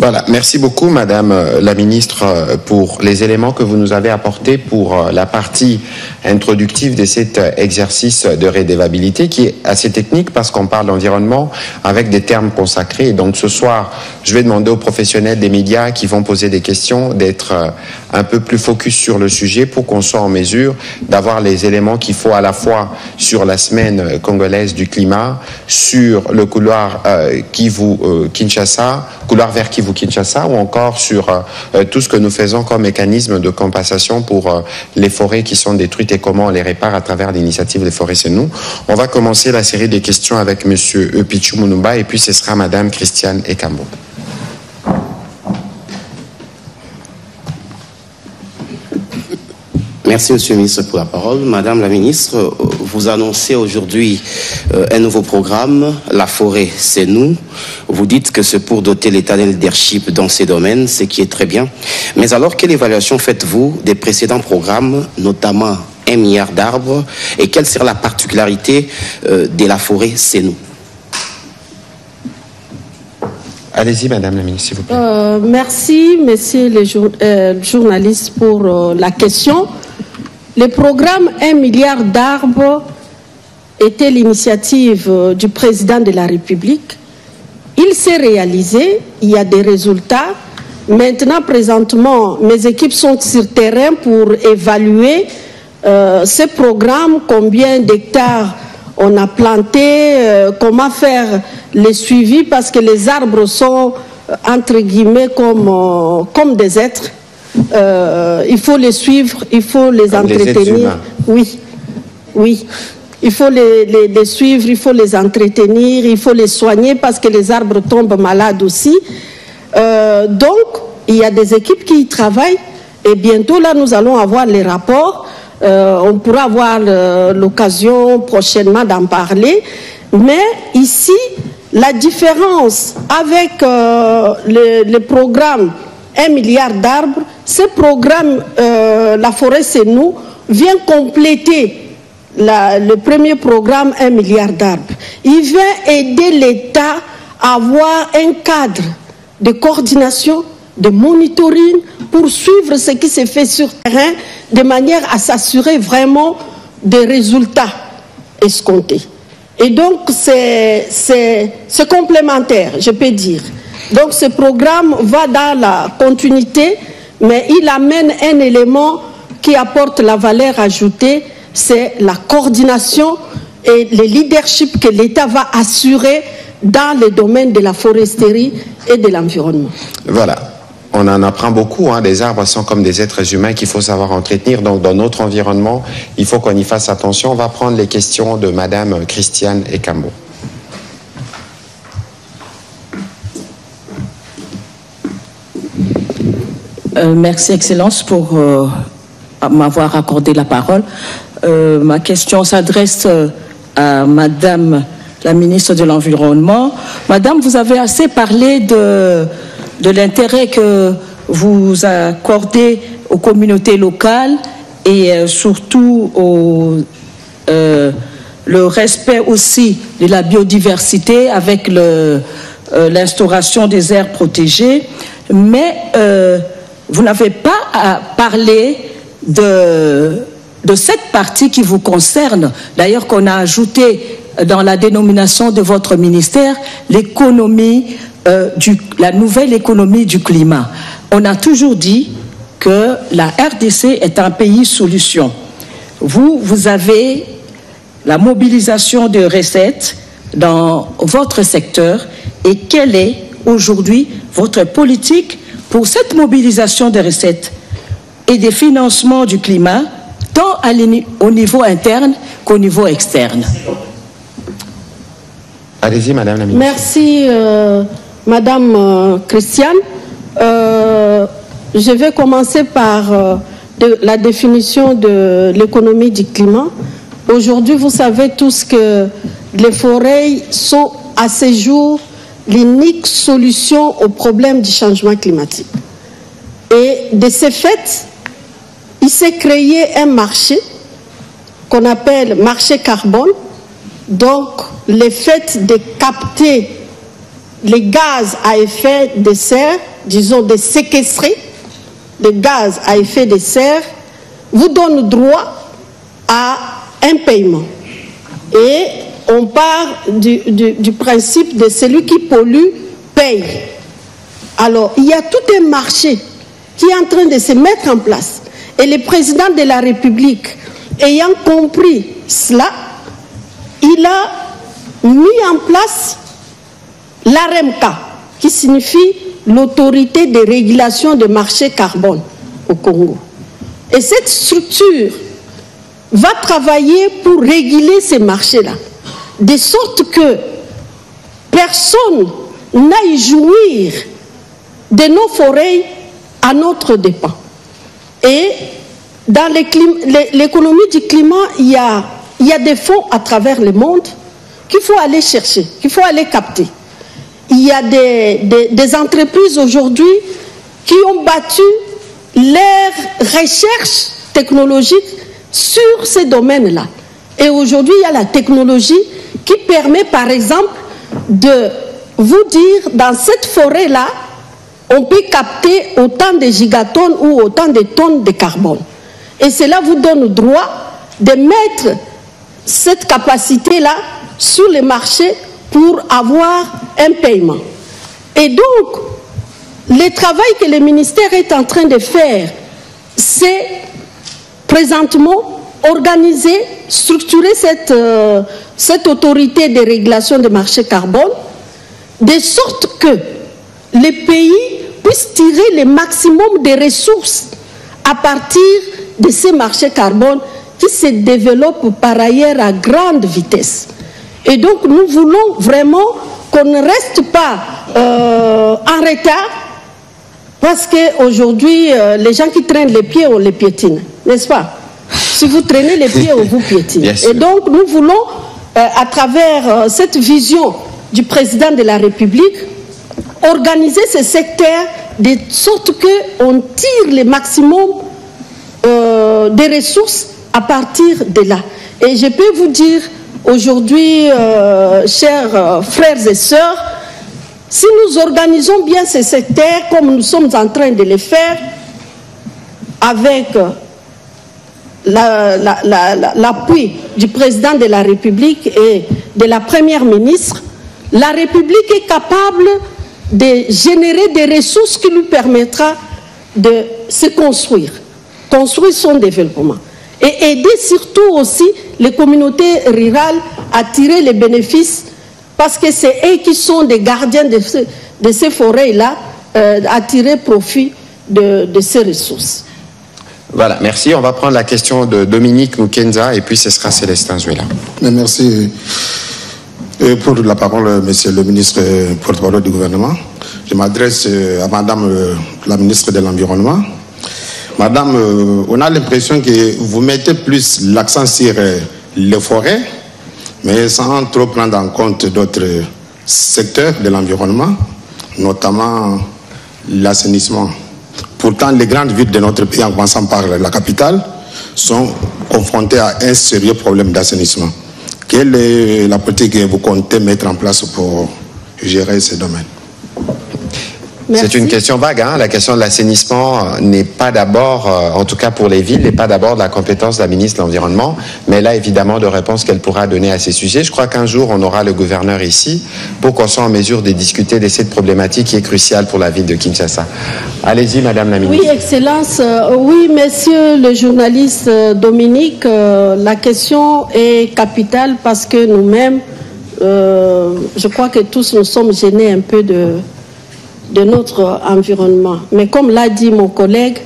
Voilà, merci beaucoup Madame la Ministre pour les éléments que vous nous avez apportés pour la partie introductive de cet exercice de redevabilité qui est assez technique parce qu'on parle d'environnement avec des termes consacrés. Et donc ce soir, je vais demander aux professionnels des médias qui vont poser des questions d'être un peu plus focus sur le sujet pour qu'on soit en mesure d'avoir les éléments qu'il faut à la fois sur la semaine congolaise du climat, sur le couloir Kivu-Kinshasa, couloir vers Kivu-Kinshasa ou encore sur tout ce que nous faisons comme mécanisme de compensation pour les forêts qui sont détruites et comment on les répare à travers l'initiative Les Forêts C'est Nous. On va commencer la série des questions avec Monsieur Pichu Munumba et puis ce sera Madame Christiane Ekambo. Merci, Monsieur le Ministre, pour la parole. Madame la Ministre, vous annoncez aujourd'hui un nouveau programme, La Forêt, c'est nous. Vous dites que c'est pour doter l'État d'un leadership dans ces domaines, ce qui est très bien. Mais alors, quelle évaluation faites-vous des précédents programmes, notamment 1 milliard d'arbres, et quelle sera la particularité de La Forêt, c'est nous? Allez-y, Madame la Ministre, s'il vous plaît. Merci, messieurs les journalistes, pour la question. Le programme 1 milliard d'arbres était l'initiative du président de la République. Il s'est réalisé, il y a des résultats. Maintenant, présentement, mes équipes sont sur terrain pour évaluer ce programme, combien d'hectares on a planté, comment faire le suivi, parce que les arbres sont, entre guillemets, comme des êtres. Il faut les suivre, il faut les comme entretenir. Oui, oui. Il faut les suivre, il faut les entretenir, il faut les soigner parce que les arbres tombent malades aussi. Donc, il y a des équipes qui y travaillent et bientôt, là, nous allons avoir les rapports. On pourra avoir l'occasion prochainement d'en parler. Mais ici, la différence avec le programme 1 milliard d'arbres, ce programme La Forêt C'est Nous vient compléter le premier programme 1 milliard d'arbres. Il vient aider l'État à avoir un cadre de coordination, de monitoring pour suivre ce qui se fait sur terrain de manière à s'assurer vraiment des résultats escomptés. Et donc c'est complémentaire, je peux dire. Donc ce programme va dans la continuité, mais il amène un élément qui apporte la valeur ajoutée, c'est la coordination et le leadership que l'État va assurer dans le domaine de la foresterie et de l'environnement. Voilà. On en apprend beaucoup, hein. Les arbres sont comme des êtres humains qu'il faut savoir entretenir. Donc, dans notre environnement, il faut qu'on y fasse attention. On va prendre les questions de Madame Christiane Ekambo. Merci, Excellence, pour m'avoir accordé la parole. Ma question s'adresse à Madame la Ministre de l'Environnement. Madame, vous avez assez parlé de l'intérêt que vous accordez aux communautés locales et surtout le respect aussi de la biodiversité avec l'instauration des aires protégées. Mais vous n'avez pas parlé de cette partie qui vous concerne, d'ailleurs qu'on a ajouté dans la dénomination de votre ministère, l'économie, la nouvelle économie du climat. On a toujours dit que la RDC est un pays solution. Vous avez la mobilisation de recettes dans votre secteur et quelle est aujourd'hui votre politique pour cette mobilisation de recettes et des financements du climat, tant au niveau interne qu'au niveau externe. Allez-y, Madame la Ministre. Merci, Madame Christiane. Je vais commencer par la définition de l'économie du climat. Aujourd'hui, vous savez tous que les forêts sont à ce jour l'unique solution au problème du changement climatique. Et de ce fait, il s'est créé un marché qu'on appelle marché carbone. Donc, le fait de capter les gaz à effet de serre disons, de séquestrer des gaz à effet de serre, vous donne droit à un paiement. Et on part du principe de celui qui pollue paye. Alors, il y a tout un marché qui est en train de se mettre en place. Et le président de la République, ayant compris cela, il a mis en place l'AREMCA, qui signifie l'autorité de régulation du marché carbone au Congo. Et cette structure va travailler pour réguler ces marchés-là, de sorte que personne n'aille jouir de nos forêts à notre dépens. Et dans l'économie du climat, il y a des fonds à travers le monde qu'il faut aller chercher, qu'il faut aller capter. Il y a des entreprises aujourd'hui qui ont battu leurs recherches technologiques sur ces domaines-là. Et aujourd'hui, il y a la technologie qui permet, par exemple, de vous dire, dans cette forêt-là, on peut capter autant de gigatonnes ou autant de tonnes de carbone. Et cela vous donne droit de mettre cette capacité-là sur le marché pour avoir un paiement. Et donc, le travail que le ministère est en train de faire, c'est présentement organiser, structurer cette autorité de régulation des marchés carbone, de sorte que les pays puissent tirer le maximum de ressources à partir de ces marchés carbone qui se développent par ailleurs à grande vitesse. Et donc nous voulons vraiment qu'on ne reste pas en retard, parce qu'aujourd'hui, les gens qui traînent les pieds, on les piétine, n'est-ce pas? Si vous traînez les pieds, on vous piétine. Yes. Et donc nous voulons, à travers cette vision du président de la République, organiser ce secteur de sorte qu'on tire le maximum des ressources à partir de là. Et je peux vous dire aujourd'hui, chers frères et sœurs, si nous organisons bien ce secteur comme nous sommes en train de le faire, avec l'appui du président de la République et de la première ministre, la République est capable de générer des ressources qui lui permettra de se construire son développement. Et aider surtout aussi les communautés rurales à tirer les bénéfices, parce que c'est eux qui sont des gardiens de ces forêts-là, à tirer profit de ces ressources. Voilà, merci. On va prendre la question de Dominique Mukenza et puis ce sera Célestin Zuela. Merci pour la parole, monsieur le ministre porte-parole du gouvernement. Je m'adresse à madame la ministre de l'Environnement. Madame, on a l'impression que vous mettez plus l'accent sur les forêts, mais sans trop prendre en compte d'autres secteurs de l'environnement, notamment l'assainissement. Pourtant, les grandes villes de notre pays, en commençant par la capitale, sont confrontées à un sérieux problème d'assainissement. Quelle est la politique que vous comptez mettre en place pour gérer ces domaines? C'est une question vague, hein? La question de l'assainissement n'est pas d'abord, en tout cas pour les villes, n'est pas d'abord de la compétence de la ministre de l'Environnement, mais là évidemment de réponses qu'elle pourra donner à ces sujets. Je crois qu'un jour on aura le gouverneur ici pour qu'on soit en mesure de discuter de cette problématique qui est cruciale pour la ville de Kinshasa. Allez-y, madame la ministre. Oui, Excellence. Oui, monsieur le journaliste Dominique, la question est capitale parce que nous-mêmes, je crois que tous nous sommes gênés un peu de notre environnement. Mais comme l'a dit mon collègue,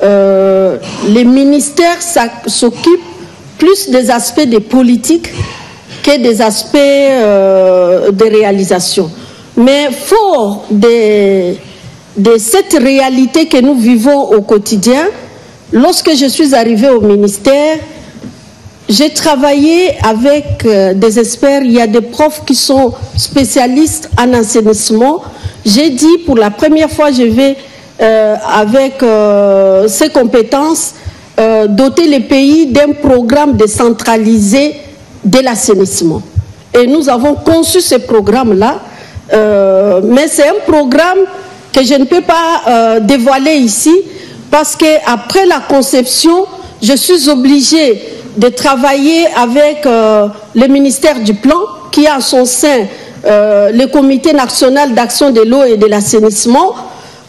les ministères s'occupent plus des aspects des politiques que des aspects des réalisations. Mais fort de cette réalité que nous vivons au quotidien, lorsque je suis arrivée au ministère, j'ai travaillé avec des experts. Il y a des profs qui sont spécialistes en assainissement. J'ai dit pour la première fois, je vais avec ces compétences doter les pays d'un programme décentralisé de l'assainissement. Et nous avons conçu ce programme-là, mais c'est un programme que je ne peux pas dévoiler ici, parce qu'après la conception, je suis obligée de travailler avec le ministère du Plan, qui a en son sein le Comité national d'action de l'eau et de l'assainissement,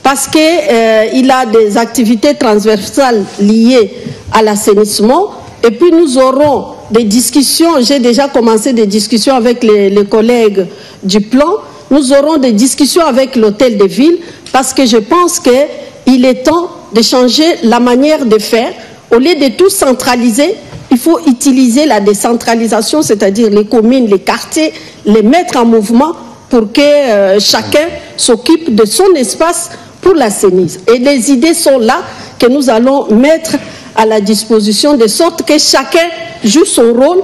parce qu'il a des activités transversales liées à l'assainissement. Et puis nous aurons des discussions, j'ai déjà commencé des discussions avec les collègues du Plan, nous aurons des discussions avec l'hôtel de ville, parce que je pense qu'il est temps de changer la manière de faire. Au lieu de tout centraliser, il faut utiliser la décentralisation, c'est-à-dire les communes, les quartiers, les mettre en mouvement pour que chacun s'occupe de son espace pour l'assainir. Et les idées sont là que nous allons mettre à la disposition, de sorte que chacun joue son rôle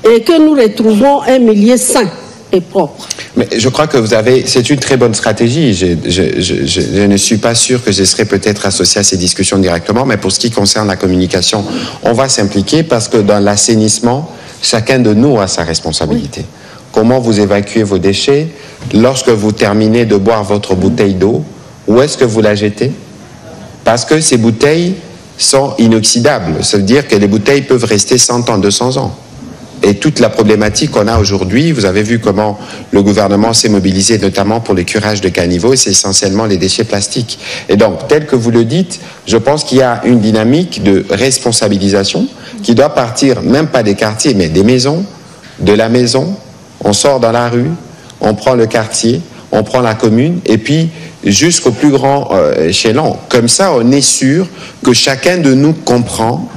et que nous retrouvons un milieu sain et propre. Mais je crois que c'est une très bonne stratégie. Je ne suis pas sûr que je serai peut-être associé à ces discussions directement, mais pour ce qui concerne la communication, on va s'impliquer parce que dans l'assainissement, chacun de nous a sa responsabilité. Oui. Comment vous évacuez vos déchets? Lorsque vous terminez de boire votre bouteille d'eau, où est-ce que vous la jetez? Parce que ces bouteilles sont inoxydables. Ça veut dire que les bouteilles peuvent rester 100 ans, 200 ans. Et toute la problématique qu'on a aujourd'hui, vous avez vu comment le gouvernement s'est mobilisé, notamment pour le curage de caniveaux, et c'est essentiellement les déchets plastiques. Et donc, tel que vous le dites, je pense qu'il y a une dynamique de responsabilisation qui doit partir, même pas des quartiers, mais des maisons, de la maison. On sort dans la rue, on prend le quartier, on prend la commune, et puis jusqu'au plus grand échelon. Comme ça, on est sûr que chacun de nous comprend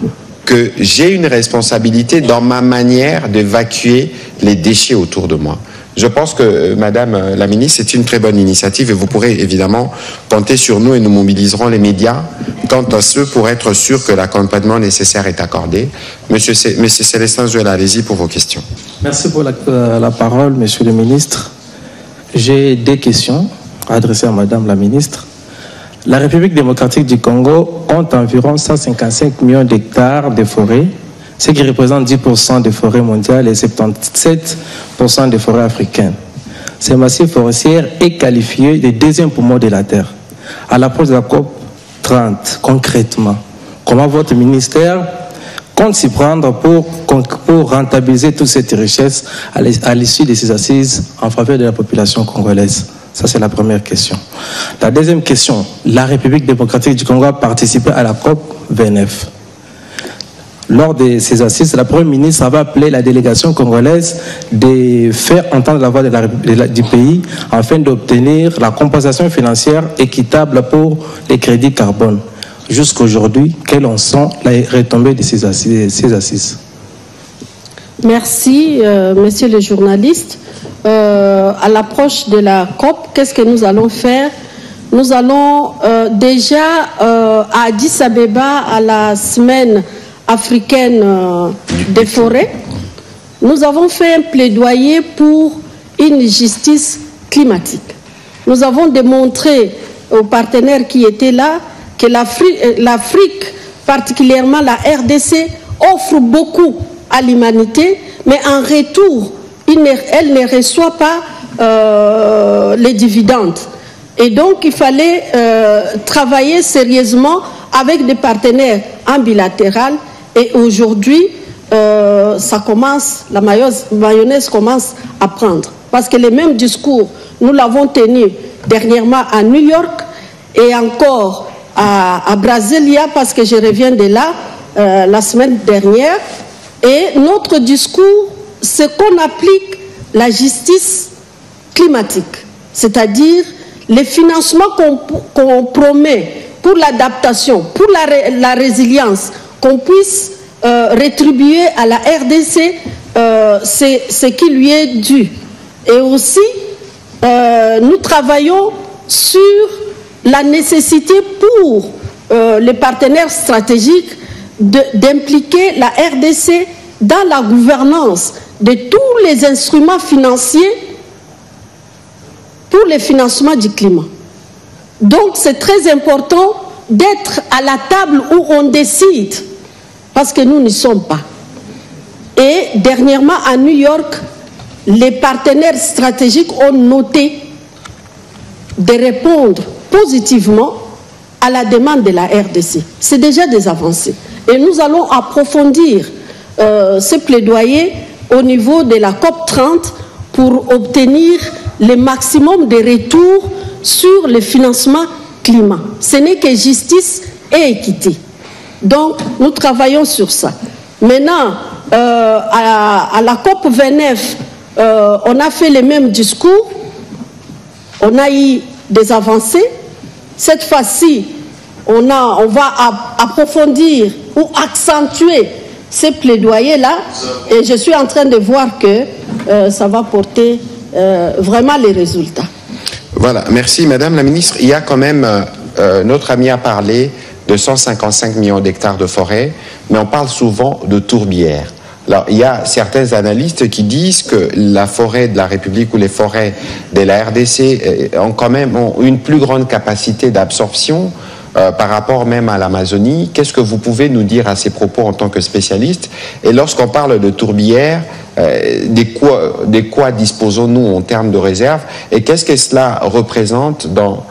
que j'ai une responsabilité dans ma manière d'évacuer les déchets autour de moi. Je pense que, Madame la Ministre, c'est une très bonne initiative et vous pourrez évidemment compter sur nous et nous mobiliserons les médias quant à ceux pour être sûr que l'accompagnement nécessaire est accordé. Monsieur Célestin Zuela, allez-y pour vos questions. Merci pour la parole, Monsieur le Ministre. J'ai des questions à adresser à Madame la Ministre. La République démocratique du Congo compte environ 155 millions d'hectares de forêts, ce qui représente 10% des forêts mondiales et 77% des forêts africaines. Ce massif forestier est qualifié de deuxième poumon de la Terre. À l'approche de la COP 30, concrètement, comment votre ministère compte s'y prendre pour rentabiliser toute cette richesse à l'issue de ces assises en faveur de la population congolaise? Ça, c'est la première question. La deuxième question, la République démocratique du Congo a participé à la COP 29. Lors de ces assises, la Première ministre avait appelé la délégation congolaise de faire entendre la voix du pays afin d'obtenir la compensation financière équitable pour les crédits carbone. Jusqu'aujourd'hui, quelles en sont les retombées de ces assises? Merci, monsieur le journaliste. À l'approche de la COP, qu'est-ce que nous allons faire? Nous allons déjà à Addis Abeba, à la semaine africaine des forêts, nous avons fait un plaidoyer pour une justice climatique. Nous avons démontré aux partenaires qui étaient là que l'Afrique, particulièrement la RDC, offre beaucoup à l'humanité, mais en retour, elle ne reçoit pas les dividendes. Et donc, il fallait travailler sérieusement avec des partenaires en bilatéral. Et aujourd'hui, ça commence, la mayonnaise commence à prendre. Parce que les mêmes discours, nous l'avons tenu dernièrement à New York et encore à Brasilia, parce que je reviens de là la semaine dernière. Et notre discours, c'est qu'on applique la justice climatique, c'est-à-dire les financements qu'on promet pour l'adaptation, pour la résilience, qu'on puisse rétribuer à la RDC ce qui lui est dû. Et aussi, nous travaillons sur la nécessité pour les partenaires stratégiques d'impliquer la RDC dans la gouvernance de tous les instruments financiers pour le financement du climat. Donc c'est très important d'être à la table où on décide, parce que nous n'y sommes pas. Et dernièrement à New York, les partenaires stratégiques ont noté de répondre positivement à la demande de la RDC. C'est déjà des avancées. Et nous allons approfondir ce plaidoyer au niveau de la COP 30 pour obtenir le maximum de retours sur le financement climat. Ce n'est que justice et équité. Donc, nous travaillons sur ça. Maintenant, à la COP 29, on a fait le même discours. On a eu des avancées. Cette fois-ci, on va approfondir ou accentuer ces plaidoyers-là. Et je suis en train de voir que ça va porter vraiment les résultats. Voilà, merci Madame la Ministre. Il y a quand même, notre ami a parlé de 155 millions d'hectares de forêt, mais on parle souvent de tourbières. Alors, il y a certains analystes qui disent que la forêt de la République ou les forêts de la RDC ont quand même une plus grande capacité d'absorption par rapport même à l'Amazonie. Qu'est-ce que vous pouvez nous dire à ces propos en tant que spécialiste? Et lorsqu'on parle de tourbières, de quoi disposons-nous en termes de réserves? Et qu'est-ce que cela représente dans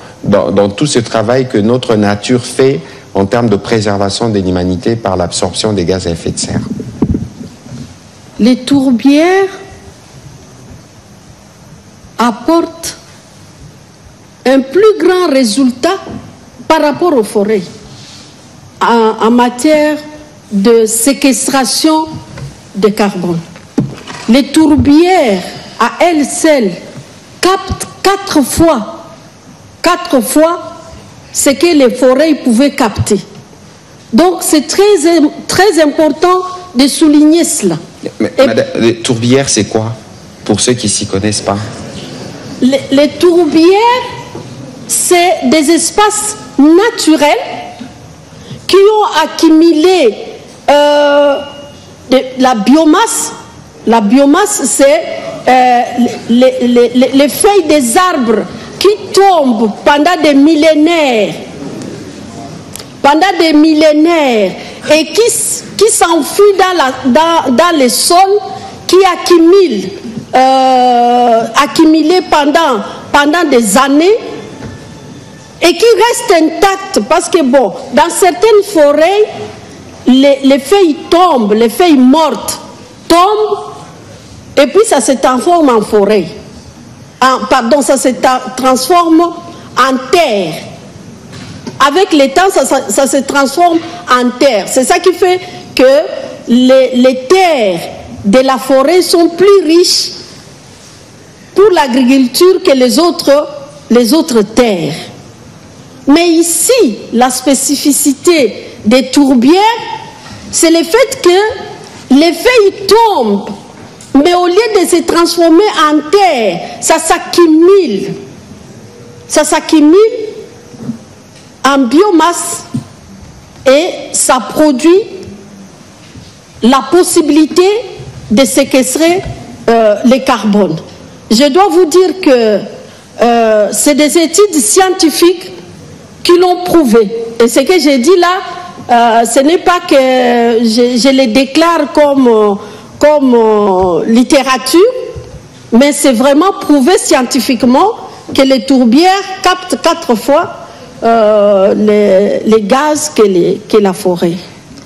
tout ce travail que notre nature fait en termes de préservation de l'humanité par l'absorption des gaz à effet de serre? Les tourbières apportent un plus grand résultat par rapport aux forêts en matière de séquestration de carbone. Les tourbières, à elles seules, captent 4 fois ce que les forêts pouvaient capter. Donc c'est très important de souligner cela. Mais, madame, les tourbières, c'est quoi? Pour ceux qui ne s'y connaissent pas. Les tourbières, c'est des espaces naturels qui ont accumulé la biomasse. La biomasse, c'est les feuilles des arbres qui tombent pendant des millénaires. Et qui s'enfuient dans les sols, qui accumulés pendant des années et qui restent intacts parce que, bon, dans certaines forêts, les feuilles tombent, les feuilles mortes tombent et puis ça se transforme en forêt. Ça se transforme en terre. Avec le temps, ça se transforme en terre. C'est ça qui fait que les terres de la forêt sont plus riches pour l'agriculture que les autres terres. Mais ici, la spécificité des tourbières, c'est le fait que les feuilles tombent, mais au lieu de se transformer en terre, ça s'accumule. Ça s'accumule en biomasse et ça produit la possibilité de séquestrer le carbone. Je dois vous dire que c'est des études scientifiques qui l'ont prouvé. Et ce que j'ai dit là, ce n'est pas que je les déclare comme littérature, mais c'est vraiment prouvé scientifiquement que les tourbières captent 4 fois les gaz que la forêt.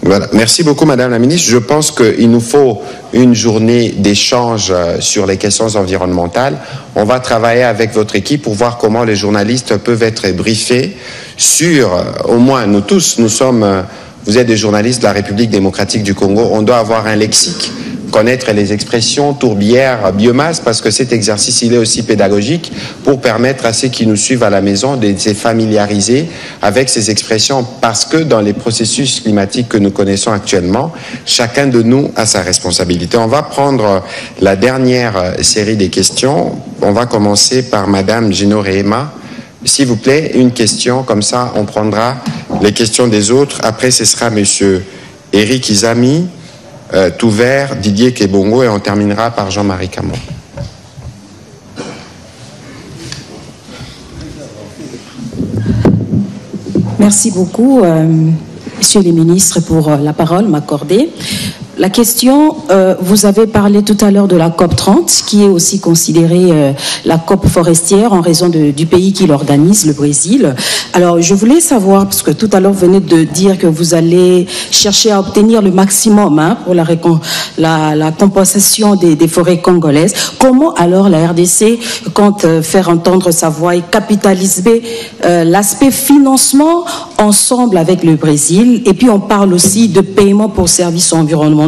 Voilà. Merci beaucoup, Madame la Ministre. Je pense qu'il nous faut une journée d'échange sur les questions environnementales. On va travailler avec votre équipe pour voir comment les journalistes peuvent être briefés sur, au moins nous tous, vous êtes des journalistes de la République démocratique du Congo, on doit avoir un lexique, connaître les expressions tourbière, biomasse, parce que cet exercice, il est aussi pédagogique pour permettre à ceux qui nous suivent à la maison de se familiariser avec ces expressions, parce que dans les processus climatiques que nous connaissons actuellement, chacun de nous a sa responsabilité. On va prendre la dernière série des questions. On va commencer par Madame Gino Rehema. S'il vous plaît, une question, comme ça on prendra les questions des autres. Après, ce sera Monsieur Éric Izami, Touvert, Didier Kebongo, et on terminera par Jean-Marie Camon. Merci beaucoup, Messieurs les ministres, pour la parole m'accordée. La question, vous avez parlé tout à l'heure de la COP 30, qui est aussi considérée la COP forestière en raison du pays qui l'organise, le Brésil. Alors, je voulais savoir, parce que tout à l'heure, vous venez de dire que vous allez chercher à obtenir le maximum pour la compensation des forêts congolaises. Comment alors la RDC compte faire entendre sa voix et capitaliser l'aspect financement ensemble avec le Brésil? Et puis, on parle aussi de paiement pour services environnementaux,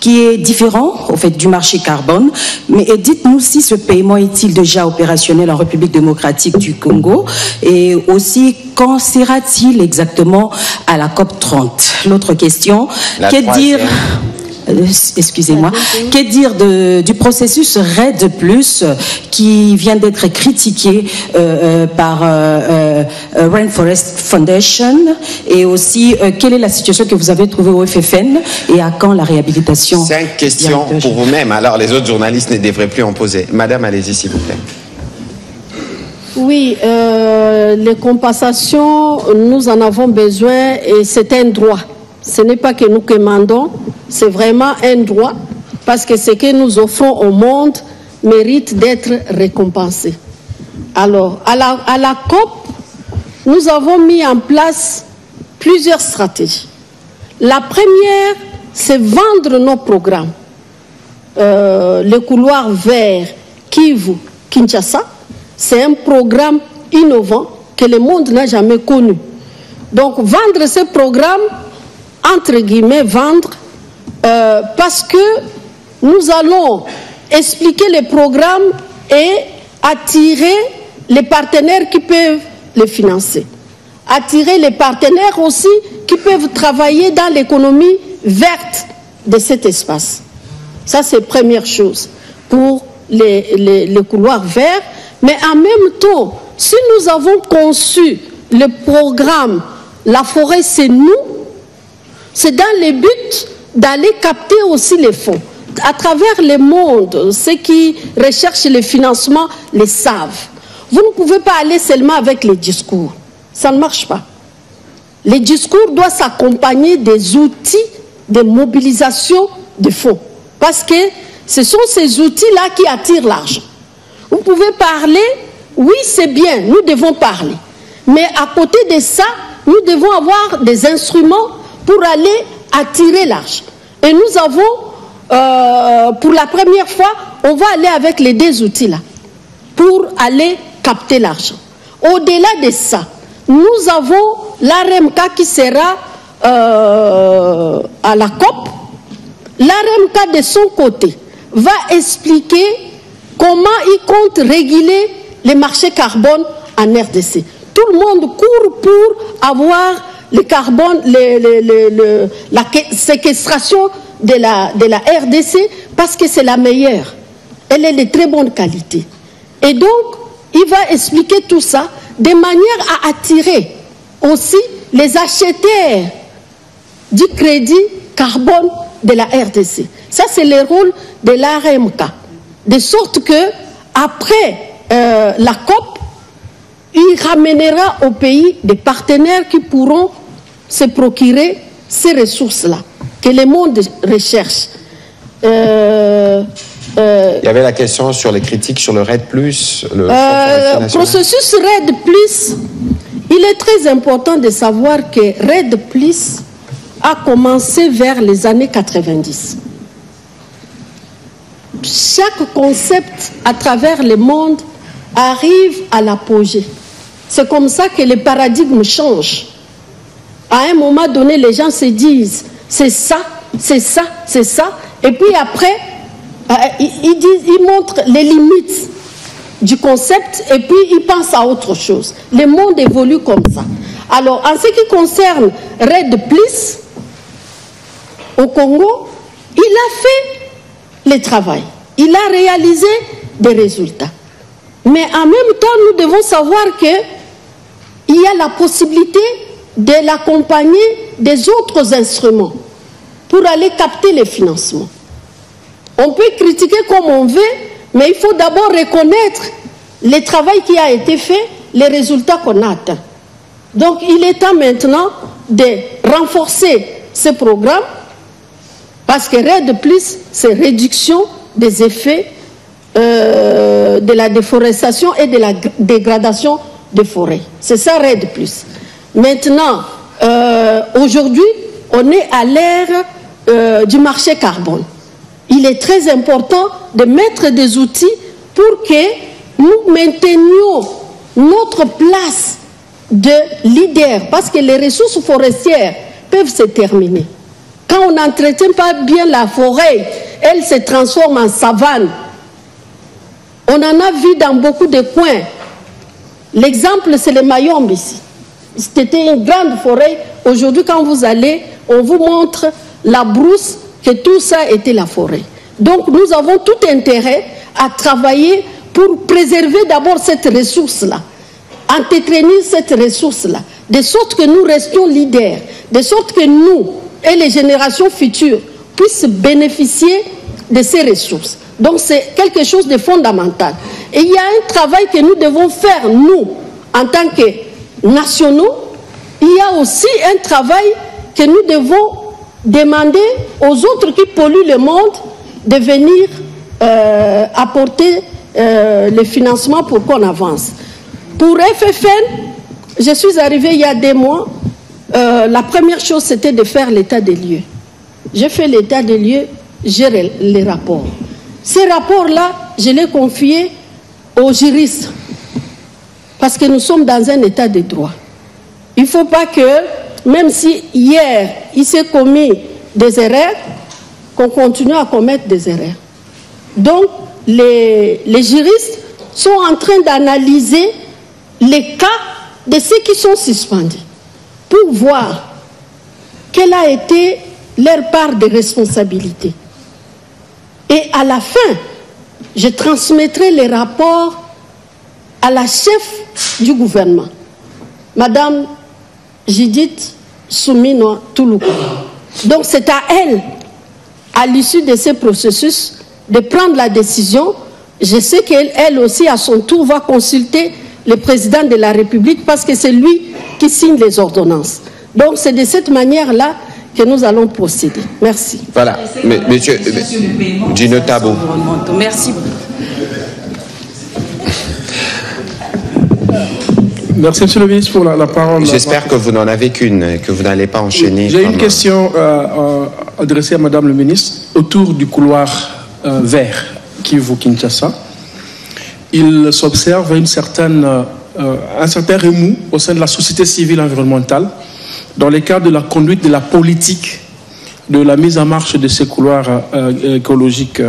qui est différent au fait du marché carbone. Mais dites-nous si ce paiement est-il déjà opérationnel en République démocratique du Congo, et aussi quand sera-t-il exactement à la COP 30? L'autre question, que dire... Excusez-moi. Que dire du processus REDD+, qui vient d'être critiqué par Rainforest Foundation, et aussi quelle est la situation que vous avez trouvée au FFN et à quand la réhabilitation? 5 questions pour vous-même. Alors les autres journalistes ne devraient plus en poser. Madame, allez-y s'il vous plaît. Oui, les compensations, nous en avons besoin et c'est un droit. Ce n'est pas que nous commandons, c'est vraiment un droit, parce que ce que nous offrons au monde mérite d'être récompensé. Alors, à la COP, nous avons mis en place plusieurs stratégies. La première, c'est vendre nos programmes. Le couloir vert Kivu-Kinshasa, c'est un programme innovant que le monde n'a jamais connu. Donc, vendre ce programme, entre guillemets, vendre, parce que nous allons expliquer les programmes et attirer les partenaires qui peuvent les financer. Attirer les partenaires aussi qui peuvent travailler dans l'économie verte de cet espace. Ça, c'est la première chose pour les couloirs verts. Mais en même temps, si nous avons conçu le programme « La forêt, c'est nous », c'est dans le but d'aller capter aussi les fonds. À travers le monde, ceux qui recherchent le financement le savent. Vous ne pouvez pas aller seulement avec les discours. Ça ne marche pas. Les discours doivent s'accompagner des outils de mobilisation de fonds. Parce que ce sont ces outils-là qui attirent l'argent. Vous pouvez parler, oui c'est bien, nous devons parler. Mais à côté de ça, nous devons avoir des instruments pour aller attirer l'argent. Et nous avons, pour la première fois, on va aller avec les deux outils-là pour aller capter l'argent. Au-delà de ça, nous avons l'AREMCA qui sera à la COP. L'AREMCA, de son côté, va expliquer comment il compte réguler les marchés carbone en RDC. Tout le monde court pour avoir le carbone, la séquestration de la RDC, parce que c'est la meilleure. Elle est de très bonne qualité. Et donc, il va expliquer tout ça de manière à attirer aussi les acheteurs du crédit carbone de la RDC. Ça, c'est le rôle de l'AREMCA. De sorte que, après la COP, il ramènera au pays des partenaires qui pourront se procurer ces ressources-là, que le monde recherche. Il y avait la question sur les critiques sur le REDD+, le processus REDD+, il est très important de savoir que REDD+, a commencé vers les années 90. Chaque concept à travers le monde arrive à l'apogée. C'est comme ça que les paradigmes changent. À un moment donné, les gens se disent c'est ça, c'est ça, c'est ça. Et puis après, ils montrent les limites du concept et puis ils pensent à autre chose. Le monde évolue comme ça. Alors, en ce qui concerne REDD+, au Congo, il a fait le travail. Il a réalisé des résultats. Mais en même temps, nous devons savoir qu'il y a la possibilité de l'accompagner des autres instruments pour aller capter les financements. On peut critiquer comme on veut, mais il faut d'abord reconnaître le travail qui a été fait, les résultats qu'on a atteints. Donc, il est temps maintenant de renforcer ce programme, Parce que RED+, c'est réduction des effets de la déforestation et de la dégradation des forêts. C'est ça RED+. Maintenant, aujourd'hui, on est à l'ère du marché carbone. Il est très important de mettre des outils pour que nous maintenions notre place de leader, parce que les ressources forestières peuvent se terminer. Quand on n'entretient pas bien la forêt, elle se transforme en savane. On en a vu dans beaucoup de coins. L'exemple, c'est le Mayombe ici. C'était une grande forêt. Aujourd'hui, quand vous allez, on vous montre la brousse, que tout ça était la forêt. Donc, nous avons tout intérêt à travailler pour préserver d'abord cette ressource-là, entretenir cette ressource-là, de sorte que nous restions leaders, de sorte que nous et les générations futures puissent bénéficier de ces ressources. Donc, c'est quelque chose de fondamental. Et il y a un travail que nous devons faire, nous, en tant que nationaux. Il y a aussi un travail que nous devons demander aux autres qui polluent le monde de venir apporter les financements pour qu'on avance. Pour FFN, je suis arrivée il y a 2 mois. La première chose, c'était de faire l'état des lieux. J'ai fait l'état des lieux, j'ai les rapports. Ces rapports-là, je les confiés aux juristes. Parce que nous sommes dans un état de droit. Il ne faut pas que, même si hier, il s'est commis des erreurs, qu'on continue à commettre des erreurs. Donc, les juristes sont en train d'analyser les cas de ceux qui sont suspendus pour voir quelle a été leur part de responsabilité. Et à la fin, je transmettrai les rapports à la chef du gouvernement, Madame Judith Soumino Touloukou. Donc c'est à elle, à l'issue de ce processus, de prendre la décision. Je sais qu'elle aussi, à son tour, va consulter le président de la République parce que c'est lui qui signe les ordonnances. Donc c'est de cette manière-là que nous allons procéder. Merci. Voilà. Monsieur Gino Tabo. Merci. Merci, Monsieur le ministre, pour la parole. J'espère que vous n'en avez qu'une, que vous n'allez pas enchaîner. J'ai une question adressée à Madame le ministre autour du couloir vert Kivu-Kinshasa. Il s'observe un certain remous au sein de la société civile environnementale dans le cadre de la conduite de la politique de la mise en marche de ces couloirs écologiques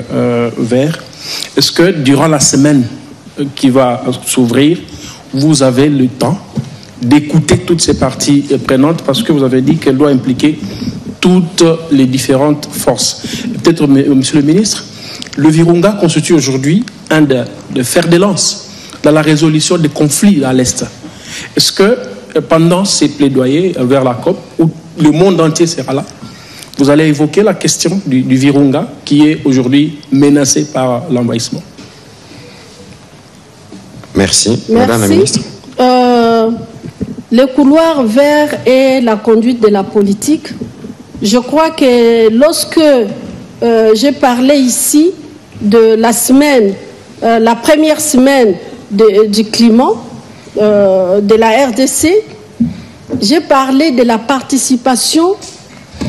verts. Est-ce que durant la semaine qui va s'ouvrir, vous avez le temps d'écouter toutes ces parties prenantes, parce que vous avez dit qu'elle doit impliquer toutes les différentes forces. Peut-être, Monsieur le ministre, le Virunga constitue aujourd'hui un de fer de lance dans la résolution des conflits à l'Est. Est-ce que pendant ces plaidoyers vers la COP, où le monde entier sera là, vous allez évoquer la question du Virunga qui est aujourd'hui menacé par l'envahissement? Merci. Madame la ministre. Le couloir vert et la conduite de la politique, je crois que lorsque j'ai parlé ici de la semaine, la première semaine du climat de la RDC, j'ai parlé de la participation,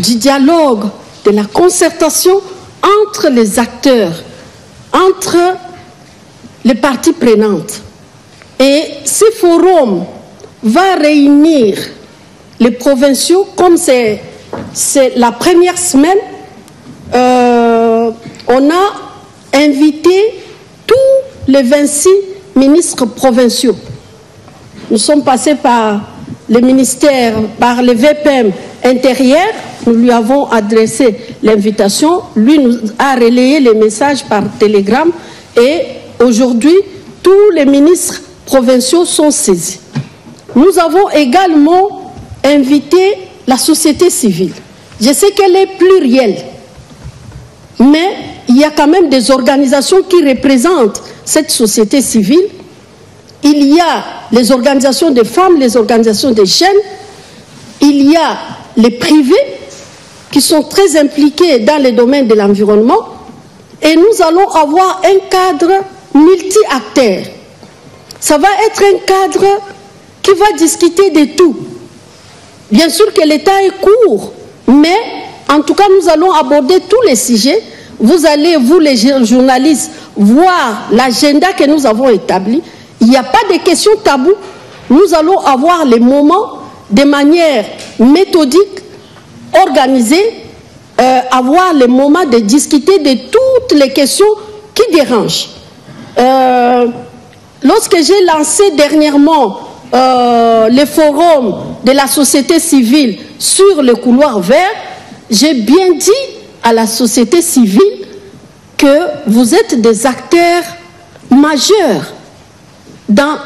du dialogue, de la concertation entre les acteurs, entre les parties prenantes. Et ce forum va réunir les provinciaux, comme c'est la première semaine, on a invité tous les 26 ministres provinciaux. Nous sommes passés par le ministère, par le VPM intérieur, nous lui avons adressé l'invitation, lui nous a relayé les messages par télégramme et aujourd'hui, tous les ministres provinciaux sont saisis. Nous avons également invité la société civile. Je sais qu'elle est plurielle, mais il y a quand même des organisations qui représentent cette société civile. Il y a les organisations des femmes, les organisations des jeunes, il y a les privés qui sont très impliqués dans les domaines de l'environnement, et nous allons avoir un cadre multi-acteurs. Ça va être un cadre qui va discuter de tout. Bien sûr que l'État est court, mais en tout cas, nous allons aborder tous les sujets. Vous allez, vous les journalistes, voir l'agenda que nous avons établi. Il n'y a pas de questions taboues. Nous allons avoir les moments de manière méthodique, organisée, avoir les moments de discuter de toutes les questions qui dérangent. Lorsque j'ai lancé dernièrement les forums de la société civile sur le couloir vert, j'ai bien dit à la société civile que vous êtes des acteurs majeurs dans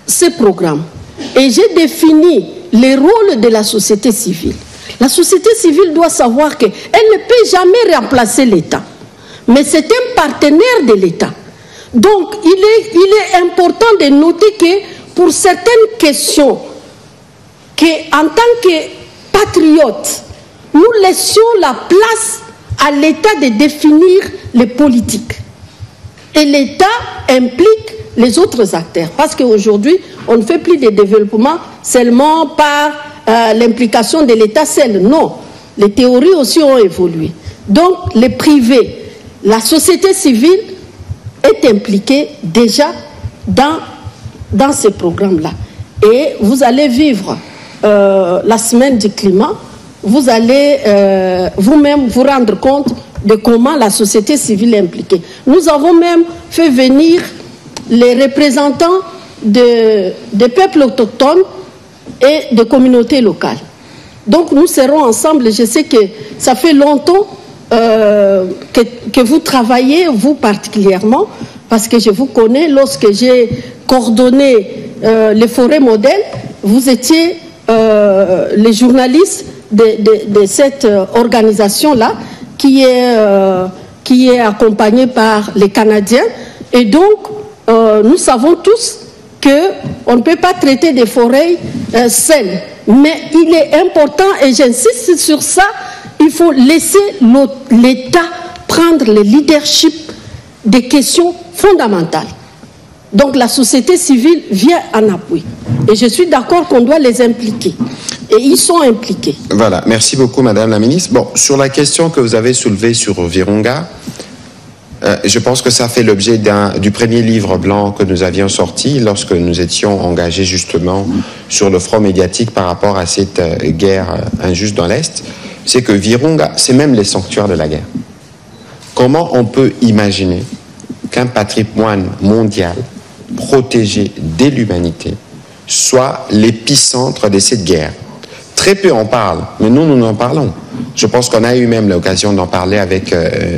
ces programmes. Et j'ai défini les rôles de la société civile. La société civile doit savoir qu'elle ne peut jamais remplacer l'État. Mais c'est un partenaire de l'État. Donc, il est important de noter que pour certaines questions, qu'en tant que patriotes, nous laissions la place à l'État de définir les politiques. Et l'État implique les autres acteurs. Parce qu'aujourd'hui, on ne fait plus de développement seulement par l'implication de l'État seul. Non, les théories aussi ont évolué. Donc, les privés, la société civile est impliquée déjà dans ces programmes-là. Et vous allez vivre la semaine du climat, vous allez vous-même vous rendre compte de comment la société civile est impliquée. Nous avons même fait venir les représentants des peuples autochtones et des communautés locales. Donc nous serons ensemble. Je sais que ça fait longtemps que vous travaillez, vous particulièrement, parce que je vous connais. Lorsque j'ai coordonné les forêts modèles, vous étiez les journalistes de cette organisation-là qui est accompagnée par les Canadiens. Et donc, nous savons tous qu'on ne peut pas traiter des forêts seules. Mais il est important, et j'insiste sur ça, il faut laisser l'État prendre le leadership des questions fondamentales. Donc la société civile vient en appui. Et je suis d'accord qu'on doit les impliquer. Et ils sont impliqués. Voilà, merci beaucoup Madame la Ministre. Bon, sur la question que vous avez soulevée sur Virunga, je pense que ça fait l'objet du premier livre blanc que nous avions sorti lorsque nous étions engagés justement sur le front médiatique par rapport à cette guerre injuste dans l'Est. C'est que Virunga, c'est même les sanctuaires de la guerre. Comment on peut imaginer qu'un patrimoine mondial protégé de l'humanité soit l'épicentre de cette guerre? Très peu en parlent, mais nous en parlons. Je pense qu'on a eu même l'occasion d'en parler avec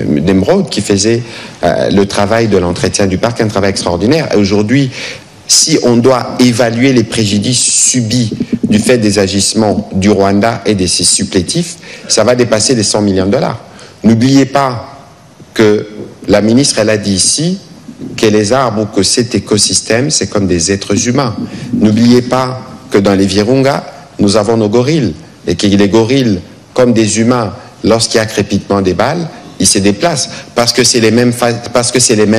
Nemrod qui faisait le travail de l'entretien du parc, un travail extraordinaire. Et aujourd'hui, si on doit évaluer les préjudices subis du fait des agissements du Rwanda et de ses supplétifs, ça va dépasser les 100 millions de dollars. N'oubliez pas que la ministre, elle a dit ici que les arbres ou que cet écosystème, c'est comme des êtres humains. N'oubliez pas que dans les Virunga, nous avons nos gorilles, et que les gorilles, comme des humains, lorsqu'il y a crépitement des balles, ils se déplacent, parce que c'est les mêmes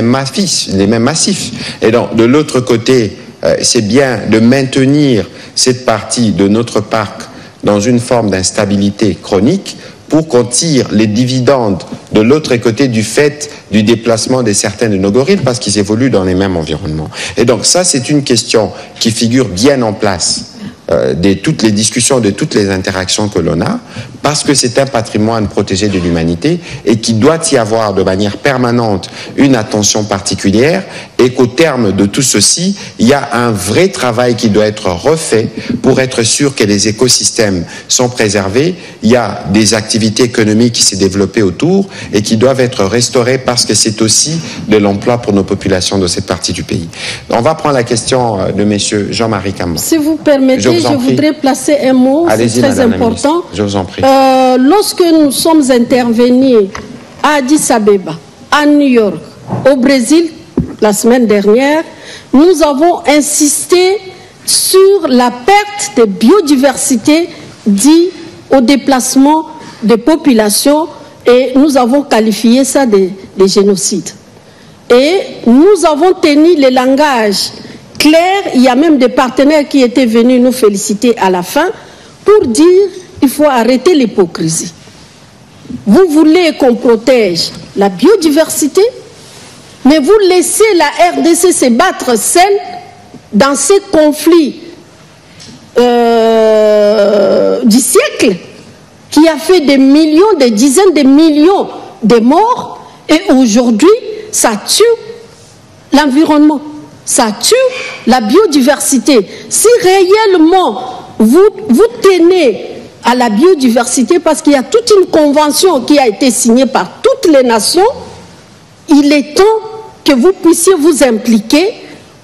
massifs. Et donc, de l'autre côté, c'est bien de maintenir cette partie de notre parc dans une forme d'instabilité chronique pour qu'on tire les dividendes de l'autre côté du fait du déplacement de certains de nos gorilles, parce qu'ils évoluent dans les mêmes environnements. Et donc, ça, c'est une question qui figure bien en place de toutes les discussions, de toutes les interactions que l'on a, parce que c'est un patrimoine protégé de l'humanité et qu'il doit y avoir de manière permanente une attention particulière, et qu'au terme de tout ceci, il y a un vrai travail qui doit être refait pour être sûr que les écosystèmes sont préservés. Il y a des activités économiques qui s'est développées autour et qui doivent être restaurées, parce que c'est aussi de l'emploi pour nos populations de cette partie du pays. On va prendre la question de monsieur Jean-Marie Camon. Si vous permettez, je voudrais placer un mot, c'est très important. Je vous en prie. Lorsque nous sommes intervenus à Addis Abeba, à New York, au Brésil, la semaine dernière, nous avons insisté sur la perte de biodiversité due au déplacement des populations et nous avons qualifié ça de génocide. Et nous avons tenu le langage clair. Il y a même des partenaires qui étaient venus nous féliciter à la fin pour dire qu'il faut arrêter l'hypocrisie. Vous voulez qu'on protège la biodiversité, mais vous laissez la RDC se battre seule dans ces conflits du siècle qui a fait des millions, des dizaines de millions de morts, et aujourd'hui, ça tue l'environnement, ça tue la biodiversité. Si réellement vous tenez à la biodiversité, parce qu'il y a toute une convention qui a été signée par toutes les nations, il est temps que vous puissiez vous impliquer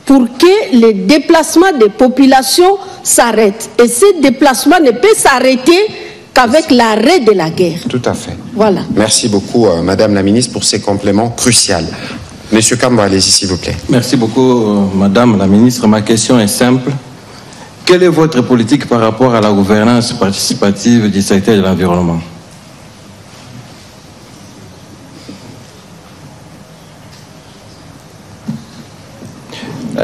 pour que les déplacements des populations s'arrêtent. Et ces déplacements ne peuvent s'arrêter qu'avec l'arrêt de la guerre. Tout à fait. Voilà. Merci beaucoup, Madame la Ministre, pour ces compléments cruciaux. Monsieur Kambo, allez-y, s'il vous plaît. Merci beaucoup, Madame la Ministre. Ma question est simple. Quelle est votre politique par rapport à la gouvernance participative du secteur de l'environnement?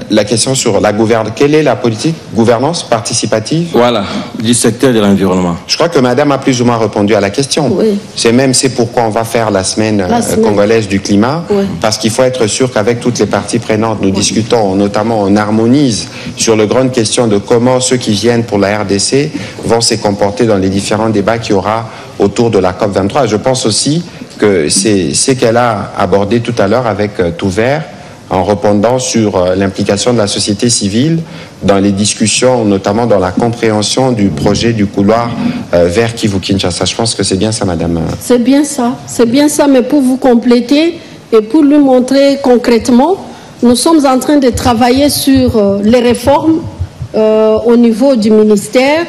La question sur la gouvernance. Quelle est la politique gouvernance participative? Voilà, du secteur de l'environnement. Je crois que Madame a plus ou moins répondu à la question. Oui. C'est pourquoi on va faire la semaine congolaise du climat, oui. Parce qu'il faut être sûr qu'avec toutes les parties prenantes, nous discutons, notamment on harmonise sur les grandes questions de comment ceux qui viennent pour la RDC vont se comporter dans les différents débats qu'il y aura autour de la COP23. Je pense aussi que c'est ce qu'elle a abordé tout à l'heure avec Touvert, en répondant sur l'implication de la société civile dans les discussions, notamment dans la compréhension du projet du couloir vers Kivu-Kinshasa. Je pense que c'est bien ça, Madame. C'est bien ça, mais pour vous compléter et pour lui montrer concrètement, nous sommes en train de travailler sur les réformes au niveau du ministère,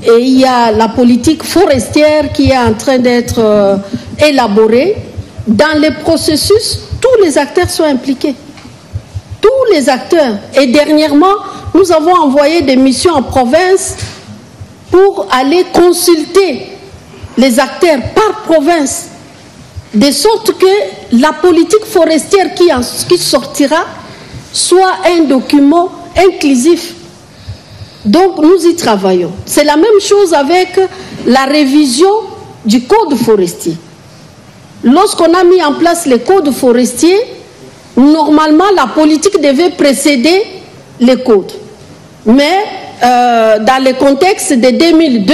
et il y a la politique forestière qui est en train d'être élaborée. Dans les processus, tous les acteurs sont impliqués. Tous les acteurs. Et dernièrement, nous avons envoyé des missions en province pour aller consulter les acteurs par province, de sorte que la politique forestière qui sortira soit un document inclusif. Donc nous y travaillons. C'est la même chose avec la révision du code forestier. Lorsqu'on a mis en place le code forestier, normalement, la politique devait précéder les codes. Mais dans le contexte de 2002,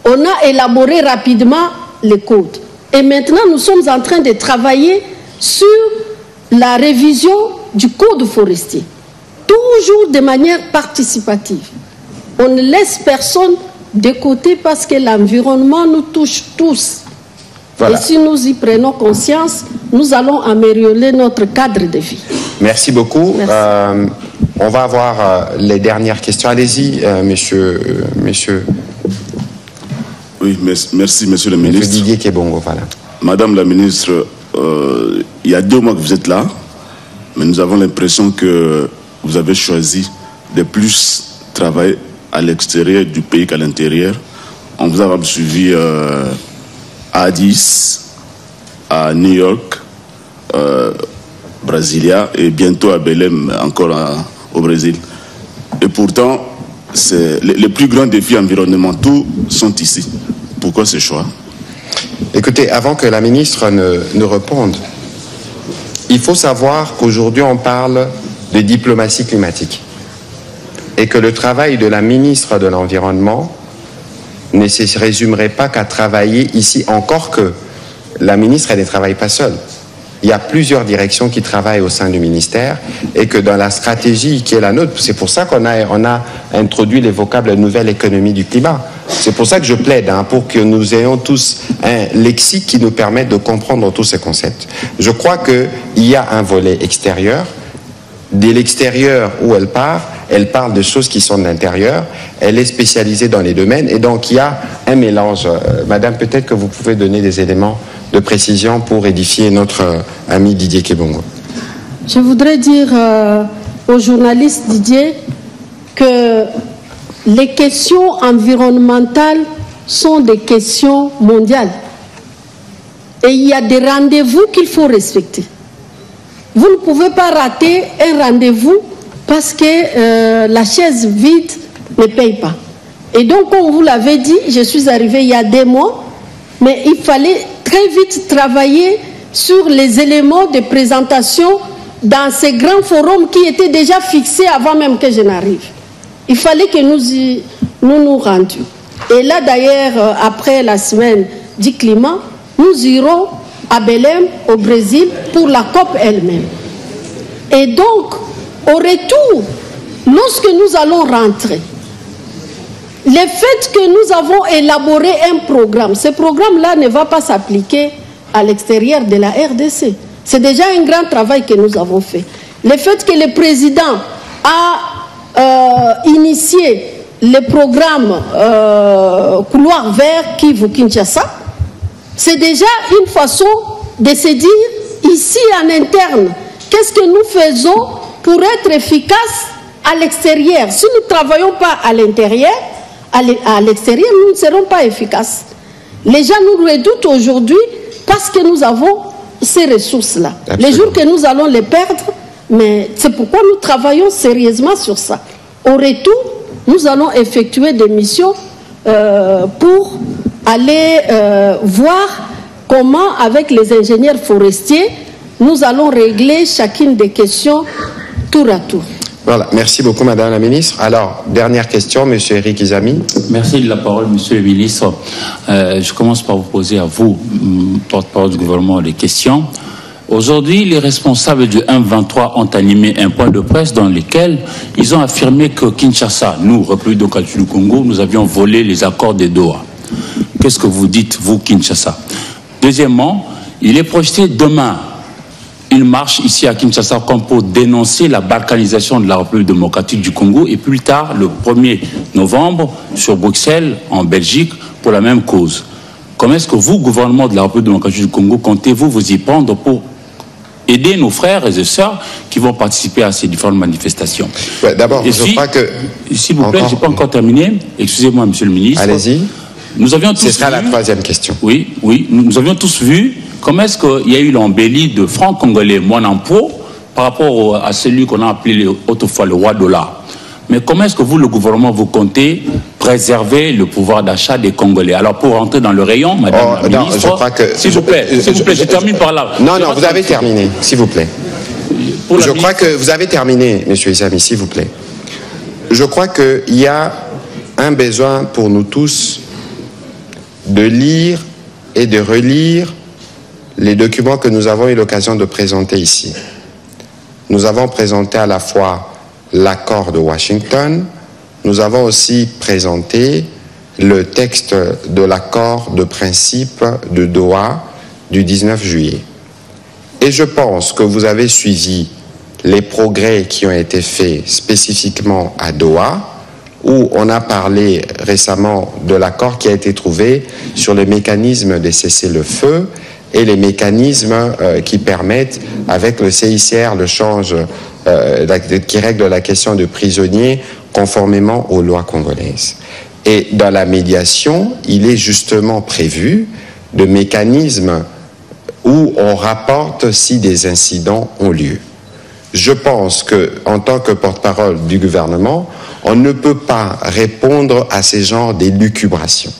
on a élaboré rapidement les codes. Et maintenant, nous sommes en train de travailler sur la révision du code forestier. Toujours de manière participative. On ne laisse personne de côté parce que l'environnement nous touche tous. Voilà. Et si nous y prenons conscience, nous allons améliorer notre cadre de vie. Merci beaucoup. Merci. On va avoir les dernières questions. Allez-y, monsieur. Oui, merci, monsieur le ministre. Monsieur Didier Kebongo, voilà. Madame la ministre, il y a 2 mois que vous êtes là, mais nous avons l'impression que vous avez choisi de plus travailler à l'extérieur du pays qu'à l'intérieur. On vous a suivi à Addis, à New York, Brasilia et bientôt à Belém, encore au Brésil. Et pourtant, les plus grands défis environnementaux sont ici. Pourquoi ce choix? Écoutez, avant que la ministre ne réponde, il faut savoir qu'aujourd'hui on parle de diplomatie climatique et que le travail de la ministre de l'Environnement ne se résumerait pas qu'à travailler ici, encore que la ministre, elle ne travaille pas seule. Il y a plusieurs directions qui travaillent au sein du ministère et que dans la stratégie qui est la nôtre, c'est pour ça qu'on a introduit les vocables nouvelle économie du climat. C'est pour ça que je plaide pour que nous ayons tous un lexique qui nous permette de comprendre tous ces concepts. Je crois qu'il y a un volet extérieur. De l'extérieur où elle parle de choses qui sont de l'intérieur. Elle est spécialisée dans les domaines et donc il y a un mélange. Madame, peut-être que vous pouvez donner des éléments de précision pour édifier notre ami Didier Kebongo. Je voudrais dire au journaliste Didier que les questions environnementales sont des questions mondiales. Et il y a des rendez-vous qu'il faut respecter. Vous ne pouvez pas rater un rendez-vous parce que la chaise vide ne paye pas. Et donc, comme vous l'avez dit, je suis arrivée il y a des mois, mais il fallait très vite travailler sur les éléments de présentation dans ces grands forums qui étaient déjà fixés avant même que je n'arrive. Il fallait que nous rendions. Et là, d'ailleurs, après la semaine du climat, nous irons à Belém, au Brésil, pour la COP elle-même. Et donc, au retour, lorsque nous allons rentrer, le fait que nous avons élaboré un programme, ce programme-là ne va pas s'appliquer à l'extérieur de la RDC. C'est déjà un grand travail que nous avons fait. Le fait que le président a initié le programme Couloir Vert Kivu-Kinshasa, c'est déjà une façon de se dire, ici en interne, qu'est-ce que nous faisons pour être efficaces à l'extérieur? Si nous ne travaillons pas à l'intérieur, à l'extérieur, nous ne serons pas efficaces. Les gens nous redoutent aujourd'hui parce que nous avons ces ressources-là. Les jours que nous allons les perdre, mais c'est pourquoi nous travaillons sérieusement sur ça. Au retour, nous allons effectuer des missions pour aller voir comment, avec les ingénieurs forestiers, nous allons régler chacune des questions tour à tour. Voilà, merci beaucoup Madame la Ministre. Alors, dernière question, Monsieur Eric Izami. Merci de la parole, Monsieur le Ministre. Je commence par vous poser à vous, porte-parole du gouvernement, des questions. Aujourd'hui, les responsables du M23 ont animé un point de presse dans lequel ils ont affirmé que Kinshasa, nous, République démocratique du Congo, nous avions volé les accords de Doha. Qu'est-ce que vous dites, vous, Kinshasa? Deuxièmement, il est projeté demain une marche ici à Kinshasa comme pour dénoncer la balkanisation de la République démocratique du Congo et plus tard, le 1er novembre, sur Bruxelles, en Belgique, pour la même cause. Comment est-ce que vous, gouvernement de la République démocratique du Congo, comptez-vous vous y prendre pour aider nos frères et sœurs qui vont participer à ces différentes manifestations? Ouais, d'abord, je crois que... S'il vous plaît, je n'ai pas encore terminé. Excusez-moi, Monsieur le Ministre. Allez-y. Nous avions tous Ce sera la troisième question. Oui, oui. Nous avions tous vu comment est-ce qu'il y a eu l'embellie de francs congolais Mwanampo par rapport à celui qu'on a appelé autrefois le roi dollar. Mais comment est-ce que vous, le gouvernement, vous comptez préserver le pouvoir d'achat des Congolais? Alors, pour rentrer dans le rayon, Madame la Ministre, je crois que... S'il vous plaît, je termine par là. Non, vous avez terminé, s'il vous plaît. Je crois que vous avez terminé, Monsieur Izami, s'il vous plaît. Je crois qu'il y a un besoin pour nous tous de lire et de relire les documents que nous avons eu l'occasion de présenter ici. Nous avons présenté à la fois l'accord de Washington, nous avons aussi présenté le texte de l'accord de principe de Doha du 19 juillet. Et je pense que vous avez suivi les progrès qui ont été faits spécifiquement à Doha, où on a parlé récemment de l'accord qui a été trouvé sur le mécanisme de cessez-le-feu et les mécanismes qui permettent, avec le CICR, le change qui règle la question de prisonniers conformément aux lois congolaises. Et dans la médiation, il est justement prévu de mécanismes où on rapporte si des incidents ont lieu. Je pense qu'en tant que porte-parole du gouvernement, on ne peut pas répondre à ces genres d'élucubrations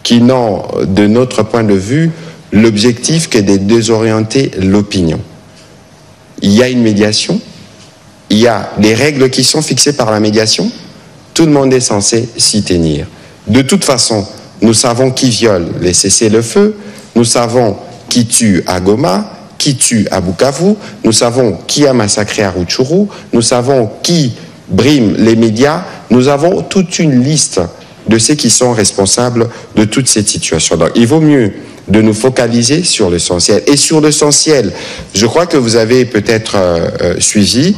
qui n'ont, de notre point de vue, l'objectif que de désorienter l'opinion. Il y a une médiation, il y a des règles qui sont fixées par la médiation, tout le monde est censé s'y tenir. De toute façon, nous savons qui viole les cessez-le-feu, nous savons qui tue à Goma, qui tue à Bukavu, nous savons qui a massacré à Rutshuru, nous savons qui brime les médias, nous avons toute une liste de ceux qui sont responsables de toute cette situation. Donc, il vaut mieux de nous focaliser sur l'essentiel. Et sur l'essentiel, je crois que vous avez peut-être suivi,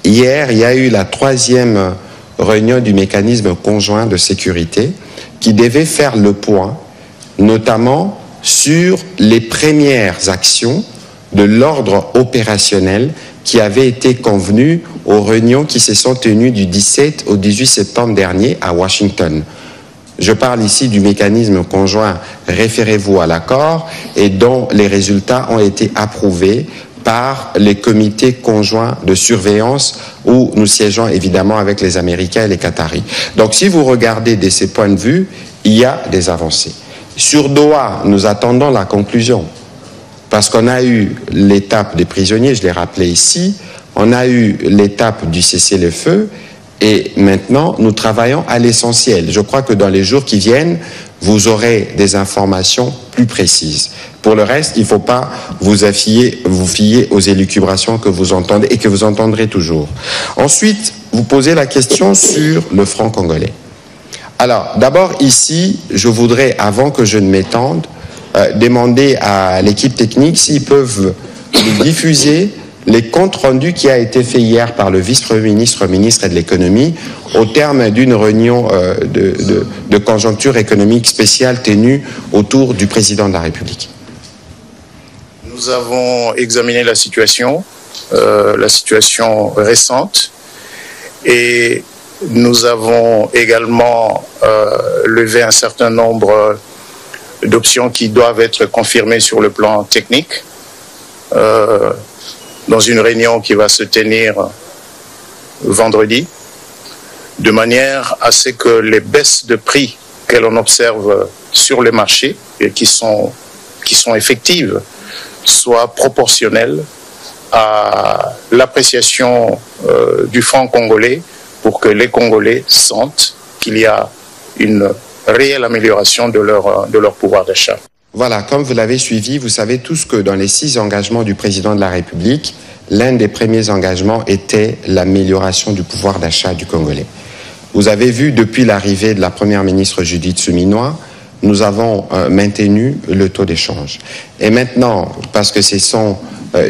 hier, il y a eu la 3e réunion du mécanisme conjoint de sécurité qui devait faire le point, notamment sur les premières actions de l'ordre opérationnel qui avait été convenu aux réunions qui se sont tenues du 17 au 18 septembre dernier à Washington. Je parle ici du mécanisme conjoint référez-vous à l'accord et dont les résultats ont été approuvés par les comités conjoints de surveillance où nous siégeons évidemment avec les Américains et les Qataris. Donc si vous regardez de ces points de vue, il y a des avancées. Sur Doha, nous attendons la conclusion parce qu'on a eu l'étape des prisonniers, je l'ai rappelé ici, on a eu l'étape du cessez-le-feu et maintenant nous travaillons à l'essentiel. Je crois que dans les jours qui viennent, vous aurez des informations plus précises. Pour le reste, il ne faut pas vous fier aux élucubrations que vous entendez et que vous entendrez toujours. Ensuite, vous posez la question sur le franc congolais. Alors, d'abord ici, je voudrais, avant que je ne m'étende, demander à l'équipe technique s'ils peuvent nous diffuser les comptes rendus qui a été fait hier par le vice-premier ministre, ministre de l'économie, au terme d'une réunion de conjoncture économique spéciale tenue autour du président de la République. Nous avons examiné la situation récente, et nous avons également levé un certain nombre d'options qui doivent être confirmées sur le plan technique dans une réunion qui va se tenir vendredi, de manière à ce que les baisses de prix que l'on observe sur les marchés et qui sont effectives soient proportionnelles à l'appréciation du franc congolais, pour que les Congolais sentent qu'il y a une réelle amélioration de leur pouvoir d'achat. Voilà, comme vous l'avez suivi, vous savez tous que dans les 6 engagements du président de la République, l'un des premiers engagements était l'amélioration du pouvoir d'achat du Congolais. Vous avez vu, depuis l'arrivée de la première ministre Judith Suminwa, nous avons maintenu le taux d'échange. Et maintenant, parce que ce sont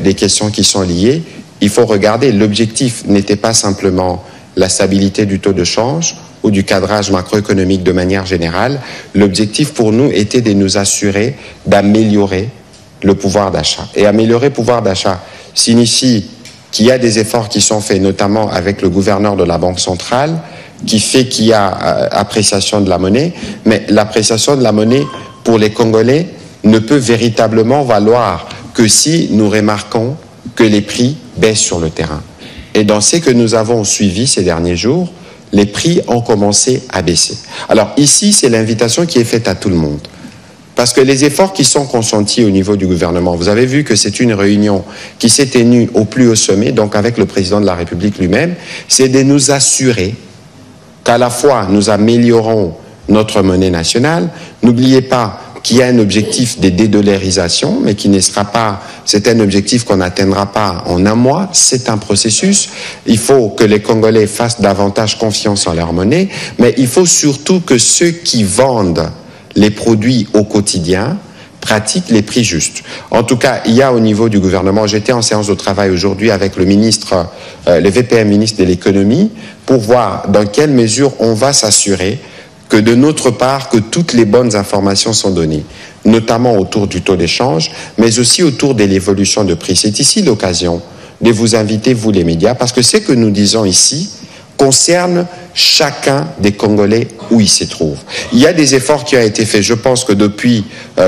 des questions qui sont liées, il faut regarder, l'objectif n'était pas simplement la stabilité du taux de change ou du cadrage macroéconomique de manière générale. L'objectif pour nous était de nous assurer d'améliorer le pouvoir d'achat. Et améliorer le pouvoir d'achat signifie qu'il y a des efforts qui sont faits, notamment avec le gouverneur de la Banque centrale, qui fait qu'il y a appréciation de la monnaie, mais l'appréciation de la monnaie pour les Congolais ne peut véritablement valoir que si nous remarquons que les prix baissent sur le terrain. Et dans ce que nous avons suivi ces derniers jours, les prix ont commencé à baisser. Alors ici, c'est l'invitation qui est faite à tout le monde. Parce que les efforts qui sont consentis au niveau du gouvernement, vous avez vu que c'est une réunion qui s'est tenue au plus haut sommet, donc avec le président de la République lui-même, c'est de nous assurer qu'à la fois nous améliorons notre monnaie nationale. N'oubliez pas qu'il y a un objectif de dédollarisation, mais qui ne sera pas, c'est un objectif qu'on n'atteindra pas en un mois, c'est un processus. Il faut que les Congolais fassent davantage confiance en leur monnaie, mais il faut surtout que ceux qui vendent les produits au quotidien pratiquent les prix justes. En tout cas, il y a au niveau du gouvernement, j'étais en séance de travail aujourd'hui avec le ministre, le VPM ministre de l'économie, pour voir dans quelle mesure on va s'assurer que de notre part, que toutes les bonnes informations sont données, notamment autour du taux d'échange, mais aussi autour de l'évolution de prix. C'est ici l'occasion de vous inviter, vous les médias, parce que ce que nous disons ici concerne chacun des Congolais où il se trouve. Il y a des efforts qui ont été faits. Je pense que depuis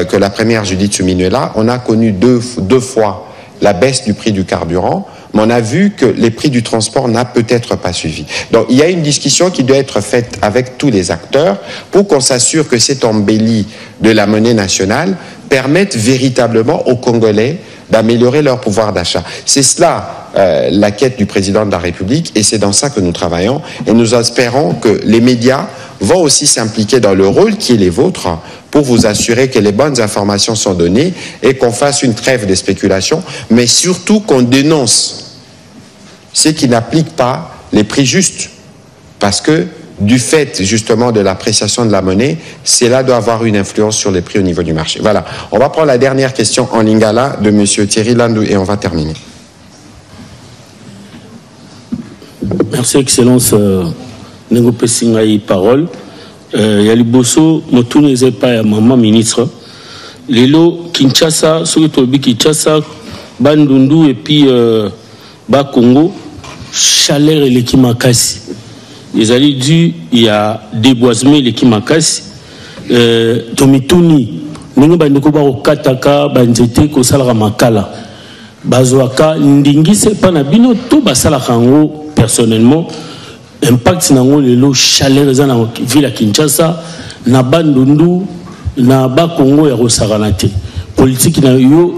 que la première Judith Suminwa est là, on a connu deux fois la baisse du prix du carburant, mais on a vu que les prix du transport n'a peut-être pas suivi. Donc il y a une discussion qui doit être faite avec tous les acteurs pour qu'on s'assure que cette embellie de la monnaie nationale permette véritablement aux Congolais d'améliorer leur pouvoir d'achat. C'est cela la quête du président de la République, et c'est dans ça que nous travaillons, et nous espérons que les médias vont aussi s'impliquer dans le rôle qui est les vôtres pour vous assurer que les bonnes informations sont données et qu'on fasse une trêve des spéculations, mais surtout qu'on dénonce ceux qui n'appliquent pas les prix justes, parce que du fait justement de l'appréciation de la monnaie, cela doit avoir une influence sur les prix au niveau du marché. Voilà, on va prendre la dernière question en lingala de M. Thierry Landou et on va terminer. Merci, Excellence. Nengo Pessingaï parole. Yaliboso, Motou n'est pas à maman ministre. Lelo, Kinshasa, Sotobi Kinshasa, Bandundu et puis Bas Congo, chaleur et l'équimakasi. Les alliés du, il y a déboisement et l'équimakasi. tomituni ndenge bandeko bakokataka banzete kosalaka makala bazwaka ndingise epai na bino to basalaka yango personnellement impact nango lelo chaleur eza na ville ya Kinshasa na bandundu na bakongo ya kosakana te politique na yo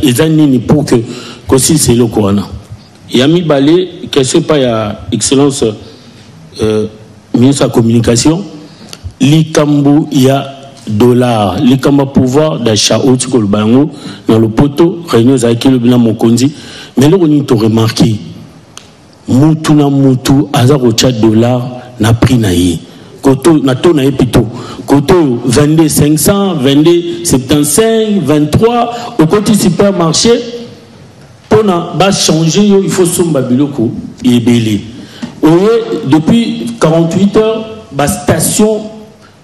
eza nini pour que kosilisa eloko wana ya mibale question pa ya excellence ministre de la communication likambo ya dollar likambo pouvoir d'achat oti koloba yango na lopoto réunion ezalaki lobi na mokonzi mais eloko nini to remarqué mutu na mutu aza kotia dollar na prix na ye koto na to na ye pito koto 22 500 22 75 23 au côté supermarché pour na ba changer yo il faut somba biloko ebele oye depuis 48 heures ba station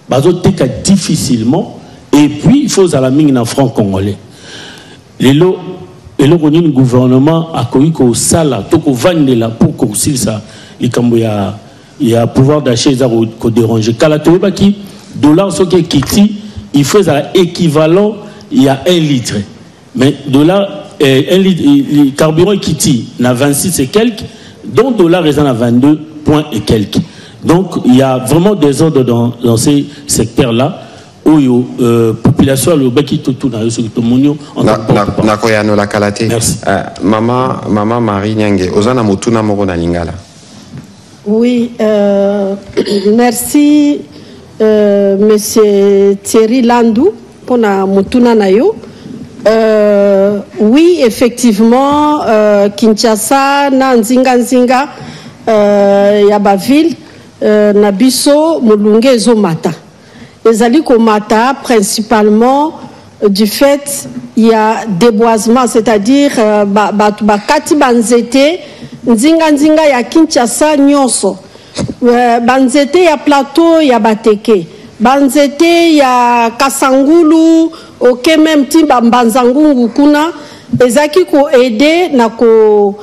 bazoteka difficilement et puis il faut à la mine en franc congolais lelo eloko nini gouvernement akoki ko sala to ko vandela pour ko silsa likambo ya pouvoir d'achat za ko déranger kala to baki dollar soki kiti il faut ça équivalent il y a 1 litre mais dollar 1 litre carburant kiti na 26 et quelques donc dollar est à 22 points et quelques. Donc il y a vraiment des ordres dans ces secteurs là où population le baki tout na yo to monyo na koyano la kalate maman Marie Nyange ozana motuna moko na lingala. Oui, merci monsieur Thierry Landou pour na motuna na yo. Oui, effectivement, Kinshasa, na nzinga ya baville, na biso mulunge ezomata. Ezali komata principalement du fait il y a déboisement, c'est-à-dire bakati banzete nzinga ya Kinshasa nyonso. Banzete ya plateau ya bateke. Banzete ya Kasangulu ok même timba mbanzangungu kuna ezaki ko aider na ko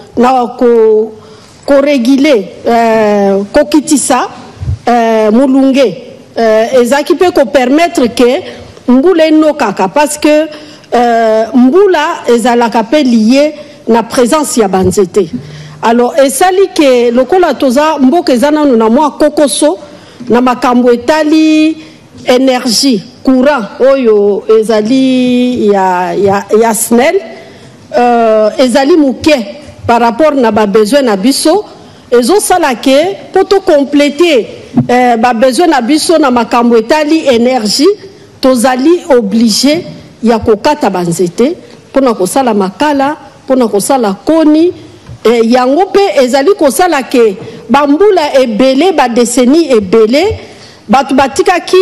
réguler ko kitisa mulunge ezaki peut ko permettre que mbula no kaka parce que mbula ezalaka pe lié na présence ya banzete alors esali que lokola toza mboka ezana na mwa kokoso na makambo etali énergie courant oyo ezali ya SNEL ezali muke par rapport na ba besoin na biso ezo sala ke poto compléter ba besoin na biso na makambo etali énergie tozali obligé ya kokata banzete pona kosala makala pona kosala koni yango pe ezali kosala ke bambula ebele ba décennie ebele batu batikaki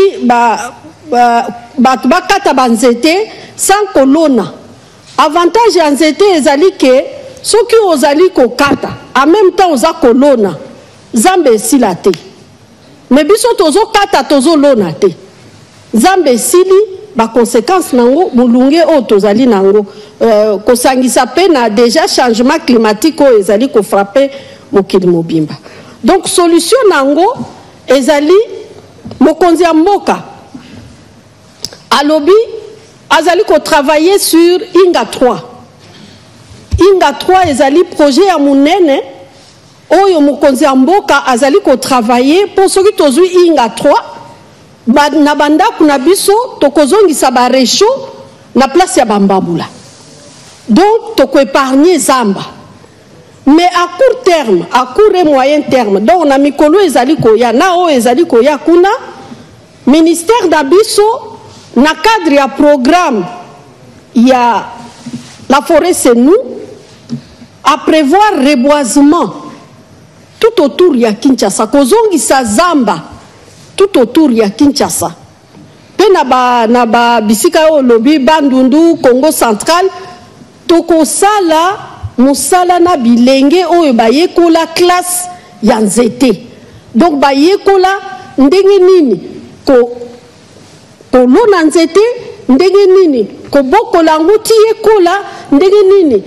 batu bakata banzete sans kolona avantage ya nzete ezali ke soki ozali kokata en même temps oza kolona nzambe esila te mais biso tozokata tozolona te nzambe esili baconséquence nango mulunge oyo tozali nango kosangisa pe na déjà changement climatique oyo ezali kofrape mokili mobimba donc solution nango ezali mokonzi ya mboka alobi azali ko travailler sur Inga 3 Inga 3 ezali projet ya munene oyo mokonzi ya mboka azali ko travailler pour soki tozwi Inga 3 na bandaku na biso tokozongisa ba réchaud na place ya bambabula donc toko épargner zamba mais à court terme à court et moyen terme donc na mikolo ezali koya na o ezali koya kuna ministère d'abiso na cadre ya programme il y a la forêt c'est nous à prévoir reboisement tout autour ya Kinshasa kozongisa zamba tout autour ya Kinshasa pe na ba bisika o lobi bandundu Congo central toko sala musala na bilenge oyo bayekola classe ya nzete donc bayekola ndenge nini kolona nzete ndenge nini kobokola yango ti yekola ndenge nini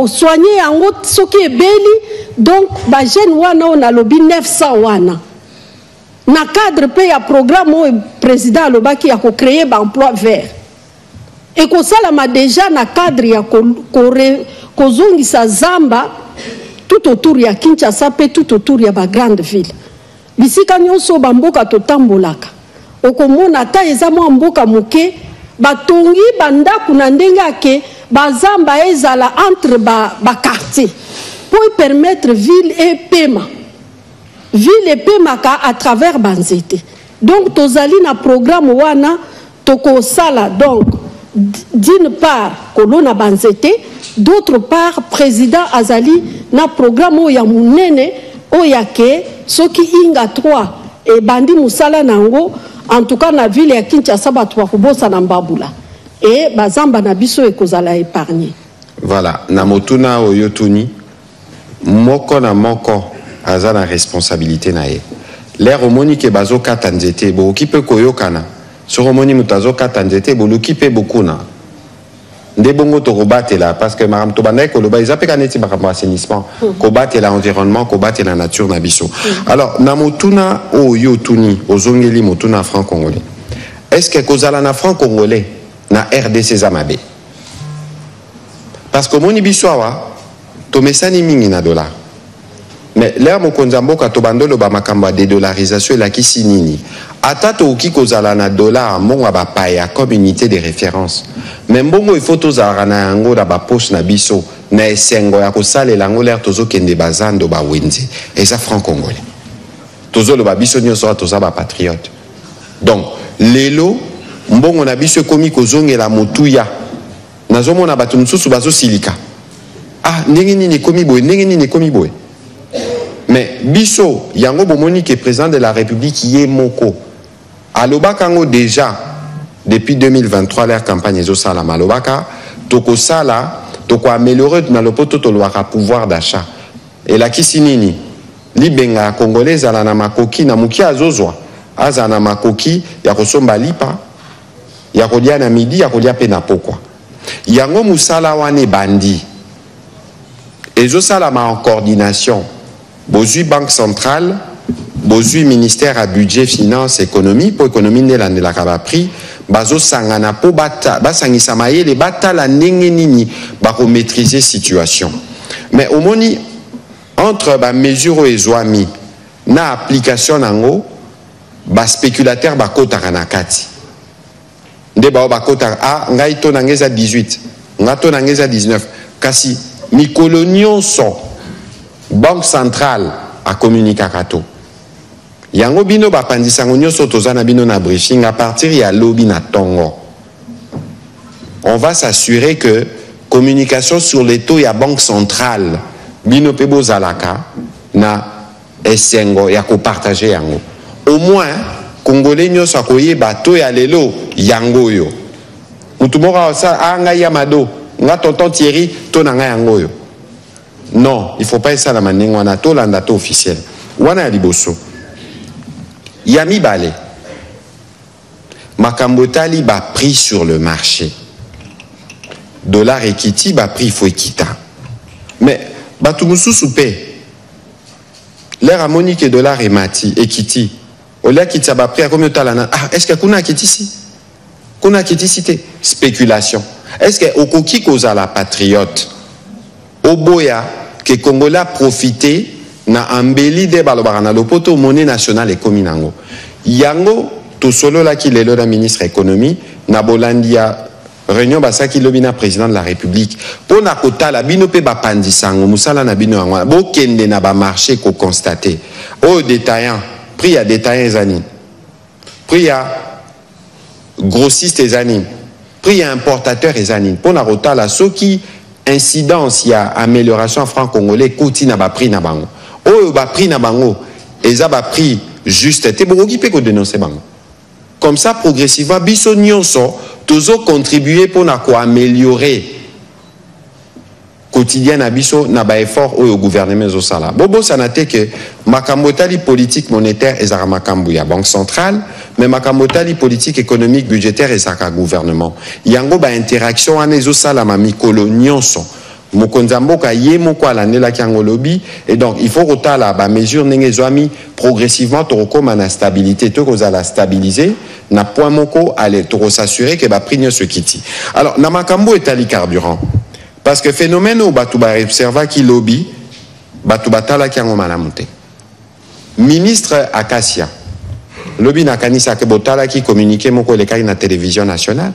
soigner yango soki ebeli donc ba jeune wana on a lobi 900 wana na cadre pe ya programme o président alobaki ya ko créer ba emploi vert et ko salama déjà na cadre ya ko zongisa zamba tout autour ya Kinshasa pe tout autour ya ba grande ville bisika nyonso ba mboka totambolaka okomona ta eza mwa mboka moke batongi bandaku na ndenge ake bazamba ezala entre ba quartier pour permettre ville et paiement ville et paiement à travers banzete donc tozali na programme wana toko sala donc d'une part kolona banzete d'autre part président azali na programme oya munene oya ke soki inga 3 et bandi musala nango en tout cas na ville ya Kinshasa bato bakobosa na mbabula et bazamba na biso ekozala épargné. Voilà, na motuna oyotuni moko na moko aza na responsabilité na ye. L'air omoni ke bazo kata nzete bo kipe koyokana. Sur omoni mutazo kata nzete bo lukipe beaucoup na. Nde bongo to robate là parce que maram to bandai ko loba izape kaneti makambo assainissement ko bate l'environnement ko bate la nature na biso. Alors na motuna oyotuni ozongeli motuna franc congolais. Est-ce que kozala na franc congolais na RDC Zamabe? Parce que moni biso awa to mesani mingi na dollar. Mais l'air mokonzambo ka to bandolo ba makambo de dollarisation la kisi nini. Ata to ki kozala na dollar monga ba paya comme unité de référence. Mais mbongo il faut tozala na yango da ba poche na biso na esengo ya ko sale lango l'air tozo kende bazando ba wenze. Et ça franc congolais. Tozo lo ba biso nyonso toza ba patriote. Donc lelo mbongo na biso komi kozongela motuya. Nazomona batu mususu bazo silika. Ah ndenge nini komi boy, ndenge nini komi boy. Mais biso yango bomoni ke président de la République yemoko alobaka ngo déjà depuis 2023 leur campagne ezo sala malobaka toko sala toko améliorer na lopoto to loaka pouvoir d'achat et la kisinini libenga congolais ala na makoki na mukia azozwa aza na makoki ya kosomba lipa ya kolia na midi ya kolia pe na pokwa yango musala wane bandi ezo sala ma en coordination Bozui Banque Centrale, Bozui Ministère à Budget, Finance, Économie, pour économie de la Kabapri, Bazo Sangana, pour bata, Basangisamaye, les bata la nengenini, pour maîtriser situation. Mais au moni, entre ba mesure et zoami, na application nango, ba spéculateur ba kota kanakati. Nde ba kota, ah, ngaito nangeza 18, ngato nangeza 19, kasi, mi colonion sont, Banque centrale a communiqué à Kato. Yango bino ba pandisango nyoso tozana bino na briefing à partir ya lobby na tongo. On va s'assurer que communication sur les taux ya banque centrale bino pebo zalaka na esengo ya ko partager yango. Au moins congolais nyoso akoye bato ya lelo yango yo. Mutumora sa anga yamado nga tonton Thierry to na nga yango yo. Non, il ne faut pas ça la manière on a tout l'andato officiel. Wana liboso. Yami balé. Makambotali ba prix sur le marché. Dollar ekiti ba prix faut ekita. Mais batumusu soupe. L'air harmonique et dollar et mati ekiti. Ola kitsa ba prix à combien talana? Ah, est-ce que kuna ekiti si? Kuna ekiti cité spéculation. Est-ce que okoki koza la patriote? Oboya que Congolais a profité na ambeli de balobarana lopoto monnaie nationale et kominango. Yango to solo la ki lelo la ministre économie na Bolandia réunion basaki lobina président de la République pour na kota la bino pe ba pandisango musala na bino ngwa bo kende na ba marché ko constater au détaillant prix à détaillant zani prix à grossiste zani prix à importateur zani pour na kota la soki incidence, il y a amélioration franc congolais, kouti na ba prix na bango. Oh, ba prix na bango, eza ba prix juste, te boki pe ko dénoncer bango. Comme ça, progressivement, biso nyonso, toujours contribuer pour na ko améliorer quotidien na biso na ba effort au gouvernement zo sala. Bobo sanate que makamotali politique monétaire ezara makambu ya banque centrale, mais makamotali politique économique budgétaire ezaka gouvernement. Yango ba interaction anezo sala ma mikolo nyonso Mokonzamboka yé moko alandela kiango lobby et donc il faut rotala ba mesure ndenge zoami progressivement torokoma na stabilité to kozala stabiliser na point moko aller toro s'assurer que ba prix nyonso kiti. Alors na makambo etali carburant parce que phénomène ou batu ba observa ki lobby batu batala kiango malamu te. Ministre Akasia lobby na kanisa ke botala ki communiquer moko lekaki na télévision nationale.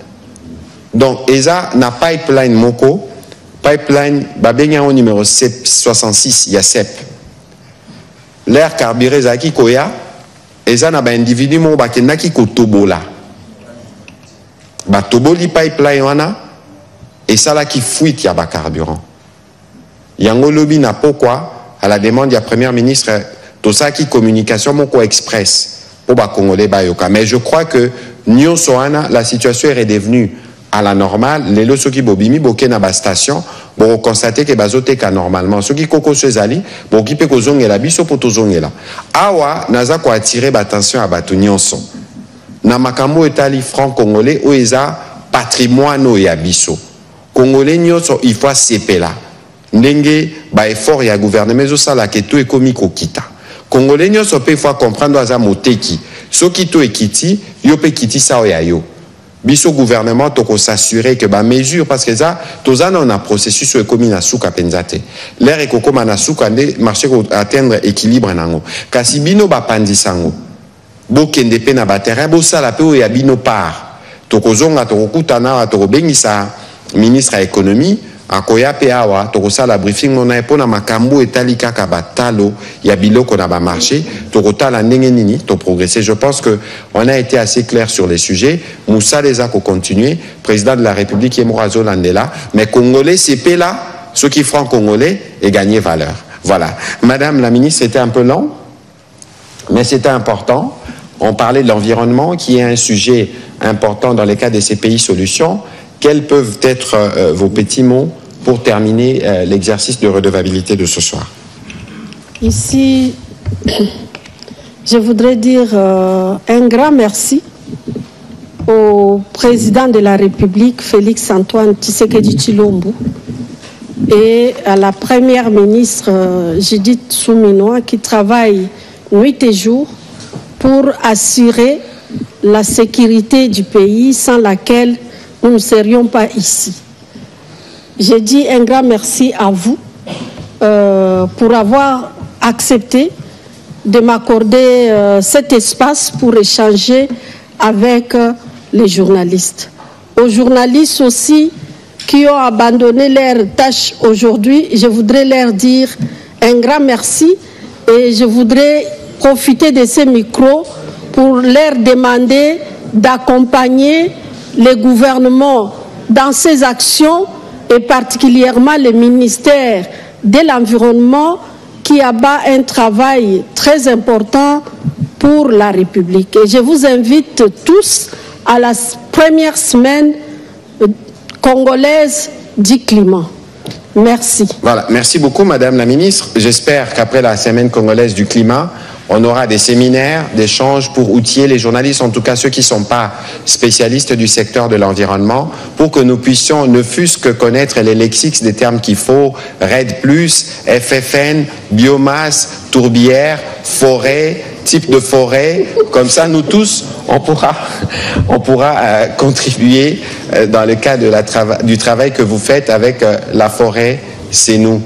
Donc eza na pipeline moko pipeline babenya au numéro 66 il y a CEP l'air carburé zaki koya eza na ba individu mo bakendaki kotobola ba toboli pipeline wana et ça là qui fuite ya ba carburant yango lobi na pourquoi à la demande ya premier ministre tout ça qui communication moko express pour ba congolais ba yoka mais je crois que nyonso wana la situation est redevenue à la normale, les lots qui bobimi boké na ba station, bon constater que bazote ka normalement. Ceux qui koko sezali, bon qui peut kozongela biso poto zongela. Awa naza ko attirer attention à batu nyonso. Na makambo etali franc congolais o eza patrimoine ya biso. Congolais nyonso il faut sepela. Ndenge ba effort ya gouvernement zo sala ke to ekomi kokita. Congolais nyonso pe faut comprendre aza moteki. Soki to ekiti, yo pe kiti sa ya yo. Biso gouvernement toko s'assurer que ba mesure parce que ça tozana on a processus sur commun na suka penzate l'air ekoko na suka nde marché ko atteindre équilibre nango kasi bino ba pandisango bokende pe na ba terrain bo sala pe o ya bino par toko zonga toko kutana toko bengisa ministre à économie akoya pe awa toko sala briefing mona epona makambo etali kaka batalo ya biloko na ba marché toko tala ndenge nini to progresser. Je pense que on a été assez clair sur les sujets. Moussa Leza ko continuer président de la République Emorazo Landela mais congolais c'est là ceux qui francs congolais et gagner valeur. Voilà. Madame la ministre, c'était un peu long mais c'était important. On parlait de l'environnement qui est un sujet important dans les cas de ces pays solutions. Quels peuvent être vos petits mots pour terminer l'exercice de redevabilité de ce soir? Ici, je voudrais dire un grand merci au président de la République, Félix Antoine Tshisekedi Tshilombo, et à la première ministre Judith Souminois qui travaille nuit et jour pour assurer la sécurité du pays sans laquelle nous ne serions pas ici. J'ai dit un grand merci à vous pour avoir accepté de m'accorder cet espace pour échanger avec les journalistes. Aux journalistes aussi qui ont abandonné leurs tâches aujourd'hui, je voudrais leur dire un grand merci et je voudrais profiter de ces micros pour leur demander d'accompagner les gouvernements dans ces actions et particulièrement le ministère de l'Environnement qui abat un travail très important pour la République. Et je vous invite tous à la première semaine congolaise du climat. Merci. Voilà, merci beaucoup Madame la Ministre. J'espère qu'après la semaine congolaise du climat, on aura des séminaires, des échanges pour outiller les journalistes, en tout cas ceux qui ne sont pas spécialistes du secteur de l'environnement, pour que nous puissions ne fût-ce que connaître les lexiques des termes qu'il faut, RED+, FFN, biomasse, tourbière, forêt, type de forêt. Comme ça, nous tous, on pourra contribuer dans le cadre de du travail que vous faites avec la forêt, c'est nous.